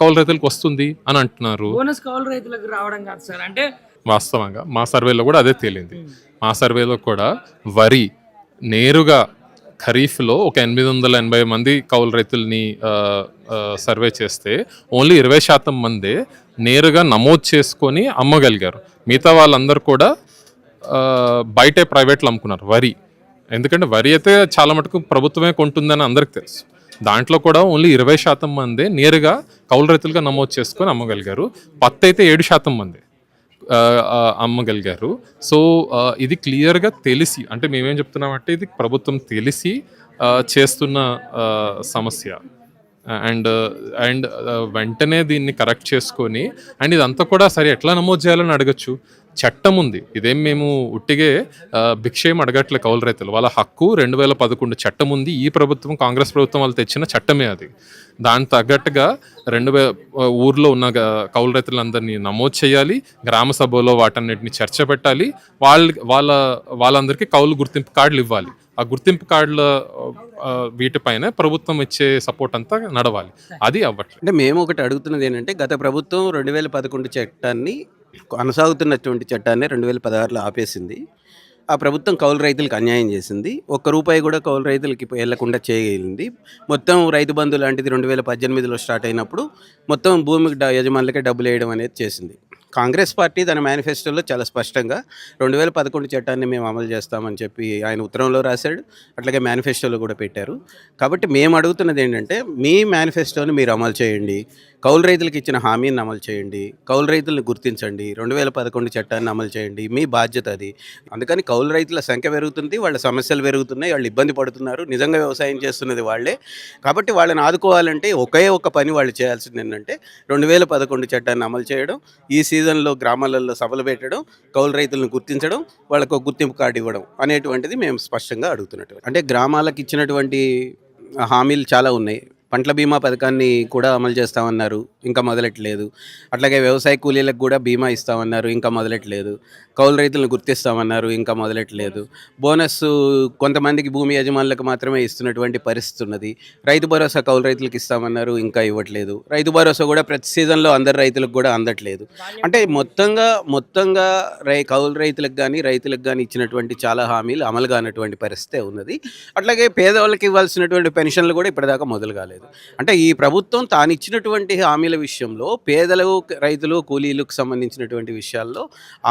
కౌలు రైతులకు వస్తుంది అని అంటున్నారు. బోనస్ కౌలు రైతులకు రావడం కాదు సార్, అంటే వాస్తవంగా మా సర్వేలో కూడా అదే తేలింది. మా సర్వేలో కూడా వరి నేరుగా ఖరీఫ్లో ఒక 880 మంది కౌలు రైతుల్ని సర్వే చేస్తే ఓన్లీ 20% మందే నేరుగా నమోదు చేసుకొని అమ్మగలిగారు. మిగతా వాళ్ళందరూ కూడా బయటే ప్రైవేట్లు అమ్ముకున్నారు వరి. ఎందుకంటే వరి అయితే చాలా మటుకు ప్రభుత్వమే కొంటుందని అందరికి తెలుసు. దాంట్లో కూడా ఓన్లీ 20% మందే నేరుగా కౌలు రైతులుగా నమోదు చేసుకొని అమ్మగలిగారు. పత్తి అయితే 7% మంది అమ్మగలిగారు. సో ఇది క్లియర్గా తెలిసి, అంటే మేమేం చెప్తున్నామంటే ఇది ప్రభుత్వం తెలిసి చేస్తున్న సమస్య. అండ్ వెంటనే దీన్ని కరెక్ట్ చేసుకొని, అండ్ ఇదంతా కూడా సరే ఎట్లా నమోదు చేయాలని అడగచ్చు. చట్టం ఉంది, ఇదేం మేము ఉట్టిగే భిక్షేం అడగట్లే కౌలు రైతులు, వాళ్ళ హక్కు 2011 చట్టం ఉంది. ఈ ప్రభుత్వం, కాంగ్రెస్ ప్రభుత్వం వాళ్ళు తెచ్చిన చట్టమే అది. దానికి తగ్గట్టుగా 2000 ఊర్లో ఉన్న కౌలు రైతులందరినీ నమోదు చేయాలి, గ్రామ సభలో వాటన్నిటిని చర్చ పెట్టాలి, వాళ్ళందరికీ కౌలు గుర్తింపు కార్డులు ఇవ్వాలి. ఆ గుర్తింపు కార్డుల వీటిపైన ప్రభుత్వం ఇచ్చే సపోర్ట్ అంతా నడవాలి. అది అవ్వట్లేదు. అంటే మేము ఒకటి అడుగుతున్నది ఏంటంటే, గత ప్రభుత్వం 2011 చట్టాన్ని, కొనసాగుతున్నటువంటి చట్టాన్ని 2016లో ఆపేసింది. ఆ ప్రభుత్వం కౌలు రైతులకు అన్యాయం చేసింది. ₹1 కూడా కౌలు రైతులకి వెళ్లకుండా చేయగలిగింది. మొత్తం రైతు బంధు లాంటిది 2018లో స్టార్ట్ అయినప్పుడు మొత్తం భూమి యజమానులకే డబ్బులు వేయడం అనేది చేసింది. కాంగ్రెస్ పార్టీ తన మేనిఫెస్టోలో చాలా స్పష్టంగా 2011 చట్టాన్ని మేము అమలు చేస్తామని చెప్పి ఆయన ఉత్తరంలో రాశాడు, అట్లాగే మేనిఫెస్టోలో కూడా పెట్టారు. కాబట్టి మేము అడుగుతున్నది ఏంటంటే, మీ మేనిఫెస్టోని మీరు అమలు చేయండి, కౌలు రైతులకు ఇచ్చిన హామీని అమలు చేయండి, కౌలు రైతులను గుర్తించండి, 2011 చట్టాన్ని అమలు చేయండి, మీ బాధ్యత అది. అందుకని కౌలు రైతుల సంఖ్య పెరుగుతుంది, వాళ్ళ సమస్యలు పెరుగుతున్నాయి, వాళ్ళు ఇబ్బంది పడుతున్నారు, నిజంగా వ్యవసాయం చేస్తున్నది వాళ్ళే. కాబట్టి వాళ్ళని ఆదుకోవాలంటే ఒకే ఒక పని వాళ్ళు చేయాల్సింది ఏంటంటే 2011 చట్టాన్ని అమలు చేయడం, ఈ సీజన్లో గ్రామాలలో సభలు పెట్టడం, కౌలు రైతులను గుర్తించడం, వాళ్ళకు గుర్తింపు కార్డు ఇవ్వడం అనేటువంటిది మేము స్పష్టంగా అడుగుతున్నట్టు. అంటే గ్రామాలకు ఇచ్చినటువంటి హామీలు చాలా ఉన్నాయి. పంటల బీమా పథకాన్ని కూడా అమలు చేస్తామన్నారు, ఇంకా మొదలెట్టలేదు. అట్లాగే వ్యవసాయ కూలీలకు కూడా బీమా ఇస్తామన్నారు, ఇంకా మొదలెట్టలేదు. కౌలు రైతులను గుర్తిస్తామన్నారు, ఇంకా మొదలెట్టలేదు. బోనస్ కొంతమందికి భూమి యజమానులకు మాత్రమే ఇస్తున్నటువంటి పరిస్థితి ఉన్నది. రైతు భరోసా కౌలు రైతులకు ఇస్తామన్నారు, ఇంకా ఇవ్వట్లేదు. రైతు భరోసా కూడా ప్రతి సీజన్లో అందరు రైతులకు కూడా అందట్లేదు. అంటే మొత్తంగా కౌలు రైతులకు కానీ రైతులకు కానీ ఇచ్చినటువంటి చాలా హామీలు అమలు కానటువంటి పరిస్థితే ఉన్నది. అట్లాగే పేదవాళ్ళకి ఇవ్వాల్సినటువంటి పెన్షన్లు కూడా ఇప్పటిదాకా మొదలు కాలేదు. అంటే ఈ ప్రభుత్వం తాను ఇచ్చినటువంటి హామీల విషయంలో పేదలు, రైతులు, కూలీలకు సంబంధించినటువంటి విషయాల్లో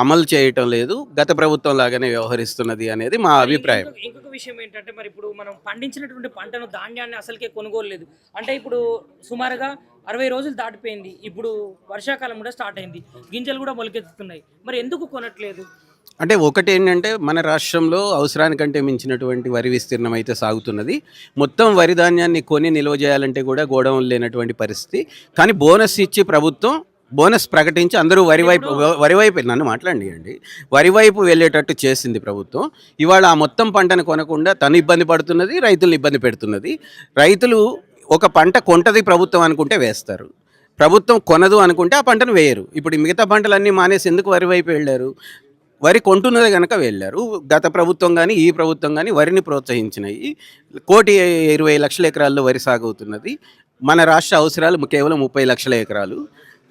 అమలు చేయటం లేదు, గత ప్రభుత్వం లాగానే వ్యవహరిస్తున్నది అనేది మా అభిప్రాయం. ఇంకొక విషయం ఏంటంటే, మరి ఇప్పుడు మనం పండించినటువంటి పంటను, ధాన్యాన్ని అసలుకే కొనుగోలు లేదు. అంటే ఇప్పుడు సుమారుగా 60 రోజులు దాటిపోయింది, ఇప్పుడు వర్షాకాలం కూడా స్టార్ట్ అయింది, గింజలు కూడా మొలకెత్తుతున్నాయి, మరి ఎందుకు కొనట్లేదు? అంటే ఒకటి ఏంటంటే, మన రాష్ట్రంలో అవసరానికంటే మించినటువంటి వరి విస్తీర్ణం అయితే సాగుతున్నది. మొత్తం వరి ధాన్యాన్ని కొని నిల్వ చేయాలంటే కూడా గోడౌన్లు లేనటువంటి పరిస్థితి. కానీ బోనస్ ఇచ్చి ప్రభుత్వం బోనస్ ప్రకటించి అందరూ వరి వైపు నన్ను మాట్లాడియండి, వరి వైపు వెళ్ళేటట్టు చేసింది ప్రభుత్వం. ఇవాళ ఆ మొత్తం పంటను కొనకుండా తను ఇబ్బంది పడుతున్నది, రైతులను ఇబ్బంది పెడుతున్నది. రైతులు ఒక పంట కొంటది ప్రభుత్వం అనుకుంటే వేస్తారు, ప్రభుత్వం కొనదు అనుకుంటే ఆ పంటను వేయరు. ఇప్పుడు మిగతా పంటలన్నీ మానేసి ఎందుకు వరి వైపు వెళ్ళారు? వరి కొంటున్నదే కనుక వెళ్ళారు. గత ప్రభుత్వం కానీ ఈ ప్రభుత్వం కానీ వరిని ప్రోత్సహించినాయి. 1,20,00,000 ఎకరాల్లో వరి సాగు అవుతున్నది. మన రాష్ట్ర అవసరాలు కేవలం 30 లక్షల ఎకరాలు.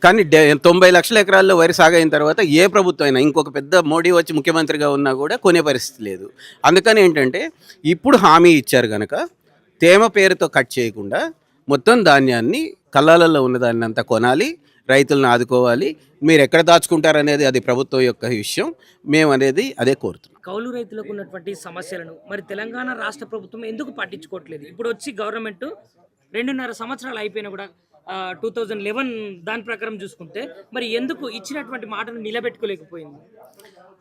కానీ 90 లక్షల ఎకరాల్లో వరి సాగు అయిన తర్వాత ఏ ప్రభుత్వం అయినా ఇంకొక పెద్ద మోడీ వచ్చి ముఖ్యమంత్రిగా ఉన్నా కూడా కొనే పరిస్థితి లేదు. అందుకని ఏంటంటే ఇప్పుడు హామీ ఇచ్చారు కనుక తేమ పేరుతో కట్ చేయకుండా మొత్తం ధాన్యాన్ని కళ్ళాలలో ఉన్న దాన్ని అంతా కొనాలి, రైతులను ఆదుకోవాలి. మీరు ఎక్కడ దాచుకుంటారనేది అది ప్రభుత్వం యొక్క విషయం. మేము అనేది అదే కోరుతున్నాం. కౌలు రైతులకు ఉన్నటువంటి సమస్యలను మరి తెలంగాణ రాష్ట్ర ప్రభుత్వం ఎందుకు పట్టించుకోవట్లేదు? ఇప్పుడు వచ్చి గవర్నమెంట్ 2.5 సంవత్సరాలు అయిపోయినా కూడా 2011 దాని ప్రకారం చూసుకుంటే మరి ఎందుకు ఇచ్చినటువంటి మాటను నిలబెట్టుకోలేకపోయింది?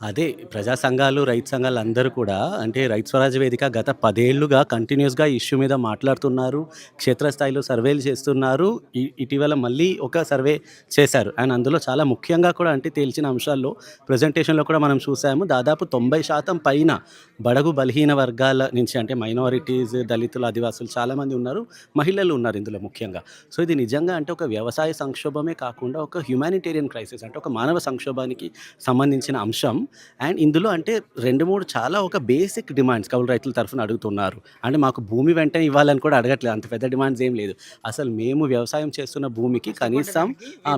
అదే ప్రజా సంఘాలు, రైతు సంఘాలు అందరూ కూడా అంటే రైతు స్వరాజ్య వేదిక గత 10 ఏళ్లుగా కంటిన్యూస్గా ఇష్యూ మీద మాట్లాడుతున్నారు, క్షేత్రస్థాయిలో సర్వేలు చేస్తున్నారు. ఇటీవల మళ్ళీ ఒక సర్వే చేశారు అండ్ అందులో చాలా ముఖ్యంగా కూడా అంటే తేల్చిన అంశాల్లో ప్రజెంటేషన్లో కూడా మనం చూసాము. దాదాపు 90% పైన బడుగు బలహీన వర్గాల నుంచి అంటే మైనారిటీస్, దళితులు, ఆదివాసులు చాలామంది ఉన్నారు, మహిళలు ఉన్నారు ఇందులో ముఖ్యంగా. సో ఇది నిజంగా అంటే ఒక వ్యవసాయ సంక్షోభమే కాకుండా ఒక హ్యుమానిటేరియన్ క్రైసిస్ అంటే ఒక మానవ సంక్షోభానికి సంబంధించిన అంశం. అండ్ ఇందులో అంటే 2-3 చాలా ఒక బేసిక్ డిమాండ్స్ కౌలు రైతుల తరఫున అడుగుతున్నారు. అంటే మాకు భూమి వెంటనే ఇవ్వాలని కూడా అడగట్లేదు, అంత పెద్ద డిమాండ్స్ ఏం లేదు. అసలు మేము వ్యవసాయం చేస్తున్న భూమికి కనీసం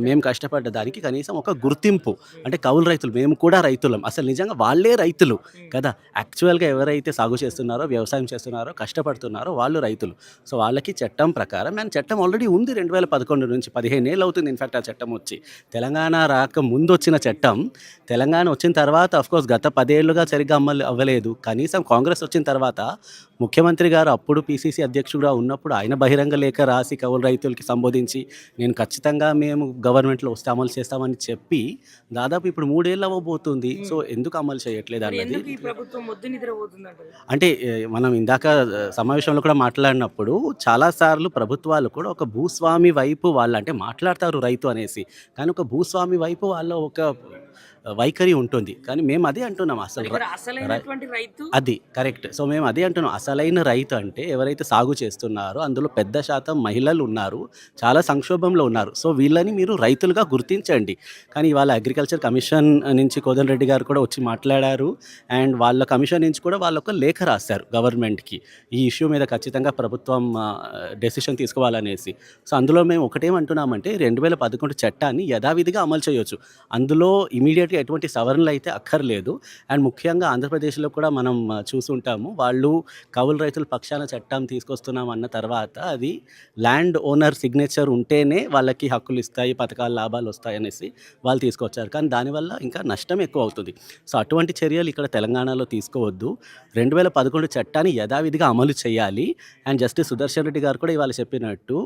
మేము కష్టపడ్డ దానికి కనీసం ఒక గుర్తింపు. అంటే కౌలు రైతులు మేము కూడా రైతులం, అసలు నిజంగా వాళ్ళే రైతులు కదా. యాక్చువల్గా ఎవరైతే సాగు చేస్తున్నారో, వ్యవసాయం చేస్తున్నారో, కష్టపడుతున్నారో వాళ్ళు రైతులు. సో వాళ్ళకి చట్టం ప్రకారం అండ్ చట్టం ఆల్రెడీ ఉంది 2011 నుంచి 15 ఏళ్ళు అవుతుంది. ఇన్ఫ్యాక్ట్ ఆ చట్టం వచ్చి తెలంగాణ రాక ముందు వచ్చిన చట్టం, తెలంగాణ వచ్చిన తర్వాత అఫ్కోర్స్ గత 10 ఏళ్ళుగా సరిగ్గా అమలు అవ్వలేదు. కనీసం కాంగ్రెస్ వచ్చిన తర్వాత ముఖ్యమంత్రి గారు అప్పుడు పిసిసి అధ్యక్షుడుగా ఉన్నప్పుడు ఆయన బహిరంగ లేఖ రాసి కౌలు రైతులకి సంబోధించి నేను ఖచ్చితంగా మేము గవర్నమెంట్లో వస్తే అమలు చేస్తామని చెప్పి దాదాపు ఇప్పుడు 3 ఏళ్ళు అవ్వబోతుంది. సో ఎందుకు అమలు చేయట్లేదు అన్నది అంటే మనం ఇందాక సమావేశంలో కూడా మాట్లాడినప్పుడు చాలాసార్లు ప్రభుత్వాలు కూడా ఒక భూస్వామి వైపు వాళ్ళు అంటే మాట్లాడతారు రైతు అనేసి, కానీ ఒక భూస్వామి వైపు వాళ్ళ ఒక వైఖరి ఉంటుంది. కానీ మేము అదే అంటున్నాం, అసలు అది కరెక్ట్. సో మేము అదే అంటున్నాం, అసలైన రైతు అంటే ఎవరైతే సాగు చేస్తున్నారో అందులో పెద్ద శాతం మహిళలు ఉన్నారు, చాలా సంక్షోభంలో ఉన్నారు. సో వీళ్ళని మీరు రైతులుగా గుర్తించండి. కానీ ఇవాళ అగ్రికల్చర్ కమిషన్ నుంచి కోదండ రెడ్డి గారు కూడా వచ్చి మాట్లాడారు అండ్ వాళ్ళ కమిషన్ నుంచి కూడా వాళ్ళు ఒక లేఖ రాశారు గవర్నమెంట్కి ఈ ఇష్యూ మీద ఖచ్చితంగా ప్రభుత్వం డెసిషన్ తీసుకోవాలనేసి. సో అందులో మేము ఒకటేమంటున్నామంటే 2011 చట్టాన్ని యథావిధిగా అమలు చేయొచ్చు, అందులో ఇమీడియట్ ఎటువంటి సవరణలు అయితే అక్కర్లేదు. అండ్ ముఖ్యంగా ఆంధ్రప్రదేశ్లో కూడా మనం చూసుంటాము, వాళ్ళు కౌలు రైతుల పక్షాన చట్టం తీసుకొస్తున్నాం అన్న తర్వాత అది ల్యాండ్ ఓనర్ సిగ్నేచర్ ఉంటేనే వాళ్ళకి హక్కులు ఇస్తాయి, పథకాలు, లాభాలు వస్తాయి అనేసి వాళ్ళు తీసుకొచ్చారు. కానీ దానివల్ల ఇంకా నష్టం ఎక్కువ అవుతుంది. సో అటువంటి చర్యలు ఇక్కడ తెలంగాణలో తీసుకోవద్దు. 2011 చట్టాన్ని యథావిధిగా అమలు చేయాలి. అండ్ జస్టిస్ సుదర్శన్ రెడ్డి గారు కూడా ఇవాళ చెప్పినట్టు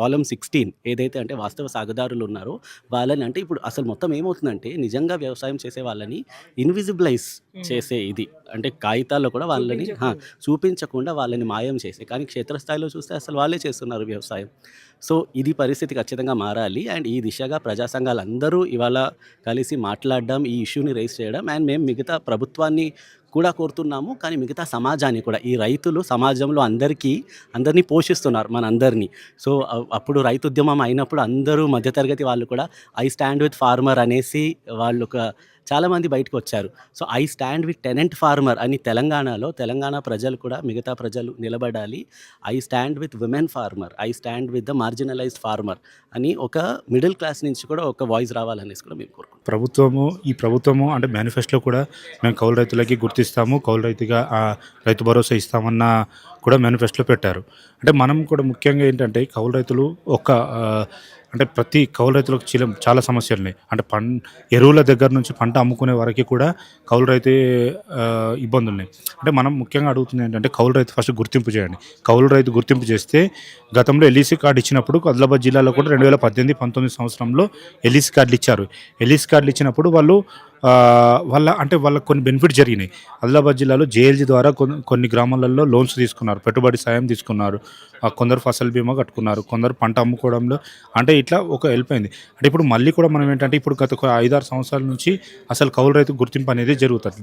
కాలమ్ 16 ఏదైతే అంటే వాస్తవ సాగుదారులు ఉన్నారో వాళ్ళని అంటే ఇప్పుడు అసలు మొత్తం ఏమవుతుందంటే నిజంగా వ్యవసాయం చేసే వాళ్ళని ఇన్విజిబులైజ్ చేసే ఇది అంటే కాగితాల్లో కూడా వాళ్ళని చూపించకుండా వాళ్ళని మాయం చేసే, కానీ క్షేత్రస్థాయిలో చూస్తే అసలు వాళ్ళే చేస్తున్నారు వ్యవసాయం. సో ఇది పరిస్థితి ఖచ్చితంగా మారాలి. అండ్ ఈ దిశగా ప్రజా సంఘాలు అందరూ ఇవాళ కలిసి మాట్లాడడం, ఈ ఇష్యూని రైజ్ చేయడం అండ్ మేము మిగతా ప్రభుత్వాన్ని కూడా కోరుతున్నాము, కానీ మిగతా సమాజాన్ని కూడా. ఈ రైతులు సమాజంలో అందరినీ పోషిస్తున్నారు మనందరినీ. సో అప్పుడు రైతు ఉద్యమం అయినప్పుడు అందరూ మధ్యతరగతి వాళ్ళు కూడా ఐ స్టాండ్ విత్ ఫార్మర్ అనేసి వాళ్ళు ఒక చాలామంది బయటకు వచ్చారు. So I stand with tenant farmer అని తెలంగాణలో తెలంగాణ ప్రజలు కూడా మిగతా ప్రజలు నిలబడాలి. I stand with women farmer, I stand with the marginalised farmer అని ఒక మిడిల్ క్లాస్ నుంచి కూడా ఒక వాయిస్ రావాలనేసి కూడా మేము కోరుకుంటాం. ఈ ప్రభుత్వము అంటే మేనిఫెస్టోలో కూడా మేము కౌలు రైతులకి గుర్తిస్తాము, కౌలు రైతుగా రైతు భరోసా ఇస్తామన్న కూడా మేనిఫెస్టోలో పెట్టారు. అంటే మనం కూడా ముఖ్యంగా ఏంటంటే కౌలు రైతులు అంటే ప్రతి కౌలు రైతులకు చాలా సమస్యలు ఉన్నాయి. అంటే ఎరువుల దగ్గర నుంచి పంట అమ్ముకునే వరకు కూడా కౌలు రైతు ఇబ్బందులు ఉన్నాయి. అంటే మనం ముఖ్యంగా అడుగుతుంది ఏంటంటే కౌలు రైతు ఫస్ట్ గుర్తింపు చేయండి. కౌలు రైతు గుర్తింపు చేస్తే గతంలో ఎల్ఈసీ కార్డు ఇచ్చినప్పుడు ఆదిలాబాద్ జిల్లాలో కూడా 2018-19 సంవత్సరంలో ఎల్ఈసీ కార్డులు ఇచ్చారు. ఎల్ఈసీ కార్డులు ఇచ్చినప్పుడు వాళ్ళకు కొన్ని బెనిఫిట్ జరిగినాయి. ఆదిలాబాద్ జిల్లాలో జేఎల్జీ ద్వారా కొన్ని గ్రామాలలో లోన్స్ తీసుకున్నారు, పెట్టుబడి సాయం తీసుకున్నారు, కొందరు ఫసల్ బీమా కట్టుకున్నారు, కొందరు పంట అమ్ముకోవడంలో అంటే ఇట్లా ఒక హెల్ప్ అయింది. అంటే ఇప్పుడు మళ్ళీ కూడా మనం ఏంటంటే ఇప్పుడు గత 5-6 సంవత్సరాల నుంచి అసలు కౌలు రైతు గుర్తింపు అనేది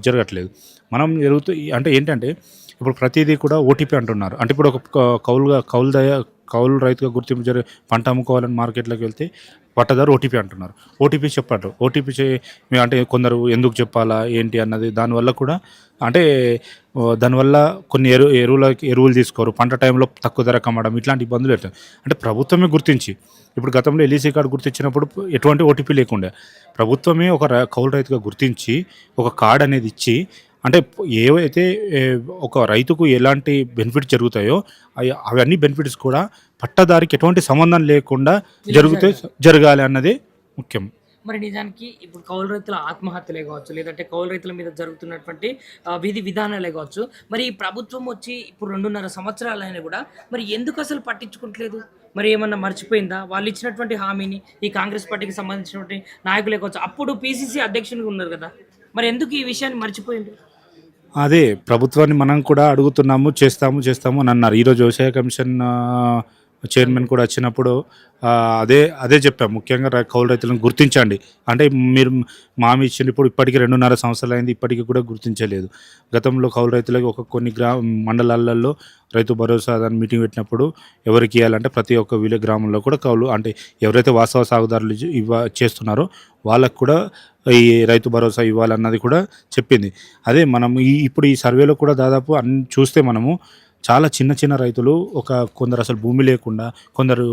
జరగట్లేదు. మనం అంటే ఏంటంటే ఇప్పుడు ప్రతిదీ కూడా ఓటీపీ అంటున్నారు. అంటే ఇప్పుడు ఒక కౌలు రైతుగా గుర్తింపు పంట అమ్ముకోవాలని మార్కెట్లోకి వెళ్తే పట్టదారు ఓటీపీ అంటున్నారు. ఓటీపీ చెప్పారు. ఓటీపీ అంటే కొందరు ఎందుకు చెప్పాలా ఏంటి అన్నది దానివల్ల కూడా అంటే దానివల్ల కొన్ని ఎరువులు తీసుకోరు, పంట టైంలో తక్కువ ధర కమ్మడం, ఇట్లాంటి ఇబ్బందులు అవుతాయి. అంటే ప్రభుత్వమే గుర్తించి ఇప్పుడు గతంలో ఎల్ఈసీ కార్డు గుర్తించినప్పుడు ఎటువంటి ఓటీపీ లేకుండే ప్రభుత్వమే ఒక కౌలు రైతుగా గుర్తించి ఒక కార్డు అనేది ఇచ్చి అంటే ఏవైతే ఒక రైతుకు ఎలాంటి బెనిఫిట్ జరుగుతాయో అవన్నీ బెనిఫిట్స్ కూడా పట్టదారికి ఎటువంటి సంబంధం లేకుండా జరగాలి అన్నది ముఖ్యం. మరి నిజానికి ఇప్పుడు కౌలు రైతుల ఆత్మహత్యలే కావచ్చు, లేదంటే కౌలు రైతుల మీద జరుగుతున్నటువంటి విధి విధానాలే కావచ్చు, మరి ఈ ప్రభుత్వం వచ్చి ఇప్పుడు 2.5 సంవత్సరాలైనా కూడా మరి ఎందుకు అసలు పట్టించుకోవట్లేదు? మరి ఏమన్నా మర్చిపోయిందా వాళ్ళు ఇచ్చినటువంటి హామీని? ఈ కాంగ్రెస్ పార్టీకి సంబంధించినటువంటి నాయకులే కావచ్చు, అప్పుడు పిసిసి అధ్యక్షునిగా ఉన్నారు కదా, మరి ఎందుకు ఈ విషయాన్ని మర్చిపోయింది? అదే ప్రభుత్వాన్ని మనం కూడా అడుగుతున్నాము, చేస్తాము అని అన్నారు. ఈరోజు వ్యవసాయ కమిషన్ చైర్మన్ కూడా వచ్చినప్పుడు అదే చెప్పాము. ముఖ్యంగా కౌలు రైతులను గుర్తించండి అంటే మీరు హామీ ఇచ్చినప్పుడు ఇప్పటికీ 2.5 సంవత్సరాలు అయింది, ఇప్పటికీ కూడా గుర్తించలేదు. గతంలో కౌలు రైతులకు కొన్ని మండలాలలో రైతు భరోసా దాని మీటింగ్ పెట్టినప్పుడు ఎవరికి ఇవ్వాలంటే ప్రతి ఒక్క గ్రామంలో కూడా కౌలు అంటే ఎవరైతే వాస్తవ సాగుదారులు చేస్తున్నారో వాళ్ళకు కూడా ఈ రైతు భరోసా ఇవ్వాలన్నది కూడా చెప్పింది. అదే మనం ఇప్పుడు ఈ సర్వేలో కూడా దాదాపు చూస్తే మనము చాలా చిన్న రైతులు కొందరు అసలు భూమి లేకుండా, కొందరు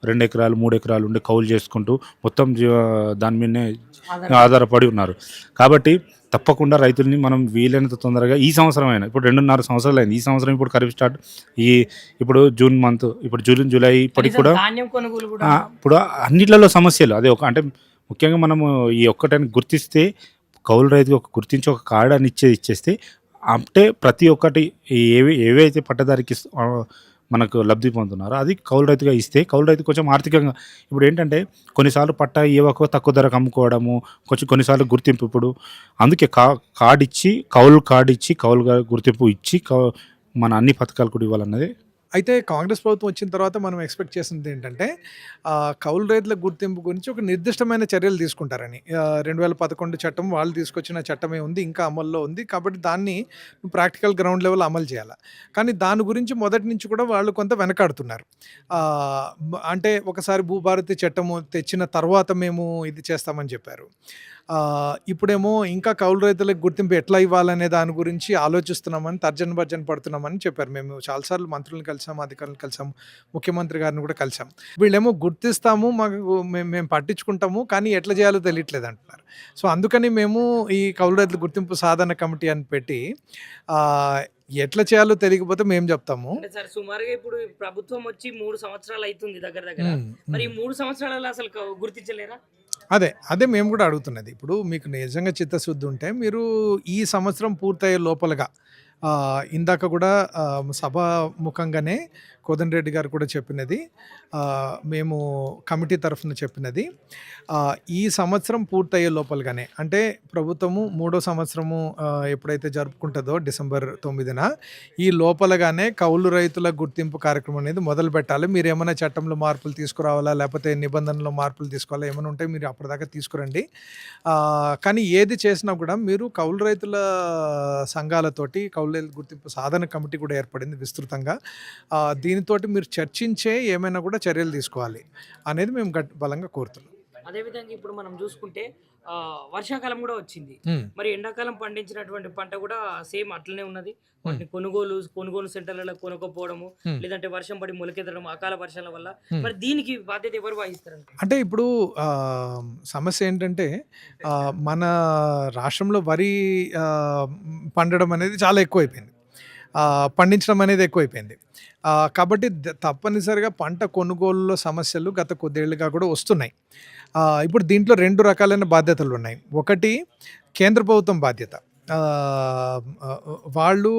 2 ఎకరాలు 3 ఎకరాలు ఉండే కౌలు చేసుకుంటూ మొత్తం దాని మీదనే ఆధారపడి ఉన్నారు. కాబట్టి తప్పకుండా రైతుల్ని మనం వీలైనంత తొందరగా ఈ సంవత్సరం అయినా ఇప్పుడు 2.5 సంవత్సరాలు అయింది. ఈ సంవత్సరం ఇప్పుడు ఖరీఫ్ స్టార్ట్ ఇప్పుడు జూన్ మంత్, ఇప్పుడు జూలై ఇప్పటికి కూడా ఇప్పుడు అన్నిట్లలో సమస్యలు అదే అంటే ముఖ్యంగా మనము ఈ ఒక్కటాన్ని గుర్తిస్తే కౌలు రైతుకి గుర్తించి ఒక కార్డు అని ఇచ్చేస్తే అంటే ప్రతి ఒక్కటి ఏవైతే పట్టదారికి మనకు లబ్ధి పొందుతున్నారో అది కౌలు రైతుగా ఇస్తే కౌలు రైతు కొంచెం ఆర్థికంగా ఇప్పుడు ఏంటంటే కొన్నిసార్లు పట్ట ఇవ్వక తక్కువ ధరకు అమ్ముకోవడము, కొన్నిసార్లు గుర్తింపు ఇప్పుడు అందుకే కార్డు ఇచ్చి కౌలుగా గుర్తింపు ఇచ్చి మన అన్ని పథకాలు కూడా ఇవ్వాలన్నది. అయితే కాంగ్రెస్ ప్రభుత్వం వచ్చిన తర్వాత మనం ఎక్స్పెక్ట్ చేసింది ఏంటంటే కౌలు రైతుల గుర్తింపు గురించి ఒక నిర్దిష్టమైన చర్యలు తీసుకుంటారని. 2011 చట్టం వాళ్ళు తీసుకొచ్చిన చట్టమే ఉంది, ఇంకా అమల్లో ఉంది. కాబట్టి దాన్ని ప్రాక్టికల్ గ్రౌండ్ లెవెల్ అమలు చేయాలి. కానీ దాని గురించి మొదటి నుంచి కూడా వాళ్ళు కొంత వెనకాడుతున్నారు. అంటే ఒకసారి భూభారతి చట్టము తెచ్చిన తర్వాత మేము ఇది చేస్తామని చెప్పారు. ఇప్పుడేమో ఇంకా కౌలు రైతులకు గుర్తింపు ఎట్లా ఇవ్వాలనే దాని గురించి ఆలోచిస్తున్నామని తర్జన పడుతున్నామని చెప్పారు. మేము చాలాసార్లు మంత్రులను కలిసాము, అధికారులను కలిసాము, ముఖ్యమంత్రి గారిని కూడా కలిసాము. వీళ్ళేమో గుర్తిస్తాము, మేము పట్టించుకుంటాము, కానీ ఎట్లా చేయాలో తెలియట్లేదు అంటున్నారు. సో అందుకని మేము ఈ కౌలు రైతుల గుర్తింపు సాధన కమిటీ అని పెట్టి ఎట్లా చేయాలో తెలియకపోతే మేము చెప్తాము. సార్ సుమారుగా ఇప్పుడు ప్రభుత్వం వచ్చి 3 సంవత్సరాలు అవుతుంది దగ్గర. మరి 3 సంవత్సరాలలో అసలు గుర్తించలేరా? అదే మేము కూడా అడుగుతున్నది. ఇప్పుడు మీకు నిజంగా చిత్తశుద్ధి ఉంటే మీరు ఈ సంవత్సరం పూర్తయ్యే లోపలగా ఇందాక కూడా సభాముఖంగానే కోదండరెడ్డి గారు కూడా చెప్పినది, మేము కమిటీ తరఫున చెప్పినది, ఈ సంవత్సరం పూర్తయ్యే లోపలగానే అంటే ప్రభుత్వము 3వ సంవత్సరము ఎప్పుడైతే జరుపుకుంటుందో డిసెంబర్ 9న ఈ లోపలగానే కౌలు రైతుల గుర్తింపు కార్యక్రమం అనేది మొదలు పెట్టాలి. మీరు ఏమైనా చట్టంలో మార్పులు తీసుకురావాలా, లేకపోతే నిబంధనలో మార్పులు తీసుకోవాలా, ఏమైనా ఉంటే మీరు అప్పటిదాకా తీసుకురండి. కానీ ఏది చేసినా కూడా మీరు కౌలు రైతుల సంఘాలతోటి కౌలు రైతుల గుర్తింపు సాధన కమిటీ కూడా ఏర్పడింది విస్తృతంగా. దీనితోటి మీరు చర్చించే ఏమైనా కూడా చర్యలు తీసుకోవాలి అనేది మేము బలంగా కోరుతున్నాం. అదేవిధంగా ఇప్పుడు మనం చూసుకుంటే వర్షాకాలం కూడా వచ్చింది. మరి ఎండాకాలం పండించినటువంటి పంట కూడా సేమ్ అట్లనే ఉన్నది. వాటిని కొనుగోలు సెంటర్లలో కొనుక్కోపోవడము, లేదంటే వర్షం పడి మొలకెత్తడం అకాల వర్షాల వల్ల, మరి దీనికి బాధ్యత ఎవరు వహిస్తారు? అంటే ఇప్పుడు సమస్య ఏంటంటే మన రాష్ట్రంలో వరి పండడం అనేది చాలా ఎక్కువైపోయింది, పండించడం అనేది ఎక్కువైపోయింది. కాబట్టి తప్పనిసరిగా పంట కొనుగోలులో సమస్యలు గత కొద్దేళ్లుగా కూడా వస్తున్నాయి. ఇప్పుడు దీంట్లో 2 రకాలైన బాధ్యతలు ఉన్నాయి. ఒకటి కేంద్ర ప్రభుత్వం బాధ్యత. వాళ్ళు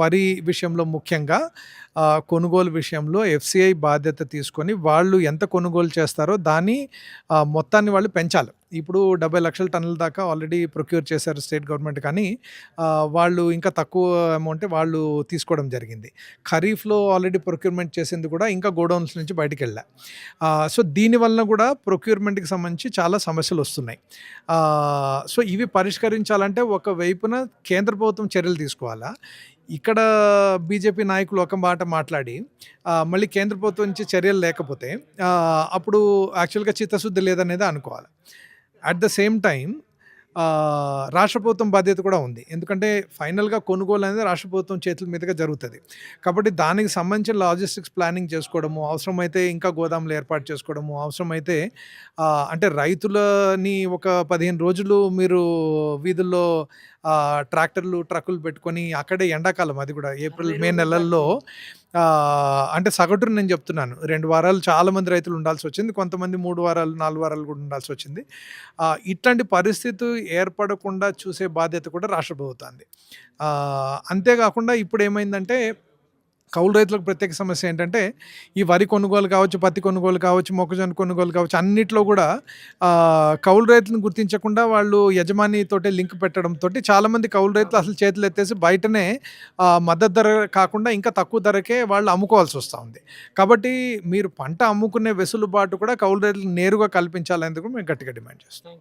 వరి విషయంలో ముఖ్యంగా కొనుగోలు విషయంలో ఎఫ్సిఐ బాధ్యత తీసుకొని వాళ్ళు ఎంత కొనుగోలు చేస్తారో దాన్ని మొత్తాన్ని వాళ్ళు పెంచాలి. ఇప్పుడు 70 లక్షల టన్నుల దాకా ఆల్రెడీ ప్రొక్యూర్ చేశారు స్టేట్ గవర్నమెంట్, కానీ వాళ్ళు ఇంకా తక్కువ అమౌంటే వాళ్ళు తీసుకోవడం జరిగింది. ఖరీఫ్లో ఆల్రెడీ ప్రొక్యూర్మెంట్ చేసింది కూడా ఇంకా గోడౌన్స్ నుంచి బయటికి వెళ్ళా. సో దీనివల్ల కూడా ప్రొక్యూర్మెంట్కి సంబంధించి చాలా సమస్యలు వస్తున్నాయి. సో ఇవి పరిష్కరించాలంటే ఒక వైపున కేంద్ర ప్రభుత్వం చర్యలు తీసుకోవాలా, ఇక్కడ బీజేపీ నాయకులు ఒక మాట మాట్లాడి మళ్ళీ కేంద్ర ప్రభుత్వం నుంచి చర్యలు లేకపోతే అప్పుడు యాక్చువల్గా చిత్తశుద్ధి లేదనేది అనుకోవాలి. అట్ ద సేమ్ టైం రాష్ట్ర ప్రభుత్వం బాధ్యత కూడా ఉంది. ఎందుకంటే ఫైనల్గా కొనుగోలు అనేది రాష్ట్ర ప్రభుత్వం చేతుల మీదుగా జరుగుతుంది. కాబట్టి దానికి సంబంధించిన లాజిస్టిక్స్ ప్లానింగ్ చేసుకోవడము, అవసరమైతే ఇంకా గోదాములు ఏర్పాటు చేసుకోవడము, అవసరమైతే అంటే రైతులని ఒక 15 రోజులు మీరు వీధుల్లో ట్రాక్టర్లు ట్రక్కులు పెట్టుకొని అక్కడే ఎండాకాలం, అది కూడా ఏప్రిల్ మే నెలల్లో అంటే సగటును నేను చెప్తున్నాను, 2 వారాలు చాలామంది రైతులు ఉండాల్సి వచ్చింది. కొంతమంది 3 వారాలు 4 వారాలు కూడా ఉండాల్సి వచ్చింది. ఇట్లాంటి పరిస్థితి ఏర్పడకుండా చూసే బాధ్యత కూడా రాష్ట్ర ప్రభుత్వాన్ని. అంతేకాకుండా ఇప్పుడు ఏమైందంటే కౌలు రైతులకు ప్రత్యేక సమస్య ఏంటంటే ఈ వరి కొనుగోలు కావచ్చు, పత్తి కొనుగోలు కావచ్చు, మొక్కజొన్న కొనుగోలు కావచ్చు, అన్నిట్లో కూడా కౌలు రైతులను గుర్తించకుండా వాళ్ళు యజమానితోటే లింక్ పెట్టడంతో చాలామంది కౌలు రైతులు అసలు చేతులు ఎత్తేసి బయటనే మద్దతు ధర కాకుండా ఇంకా తక్కువ ధరకే వాళ్ళు అమ్ముకోవాల్సి వస్తూ ఉంది. కాబట్టి మీరు పంట అమ్ముకునే వెసులుబాటు కూడా కౌలు రైతులకు నేరుగా కల్పించాలనేందుకు మేము గట్టిగా డిమాండ్ చేస్తాం.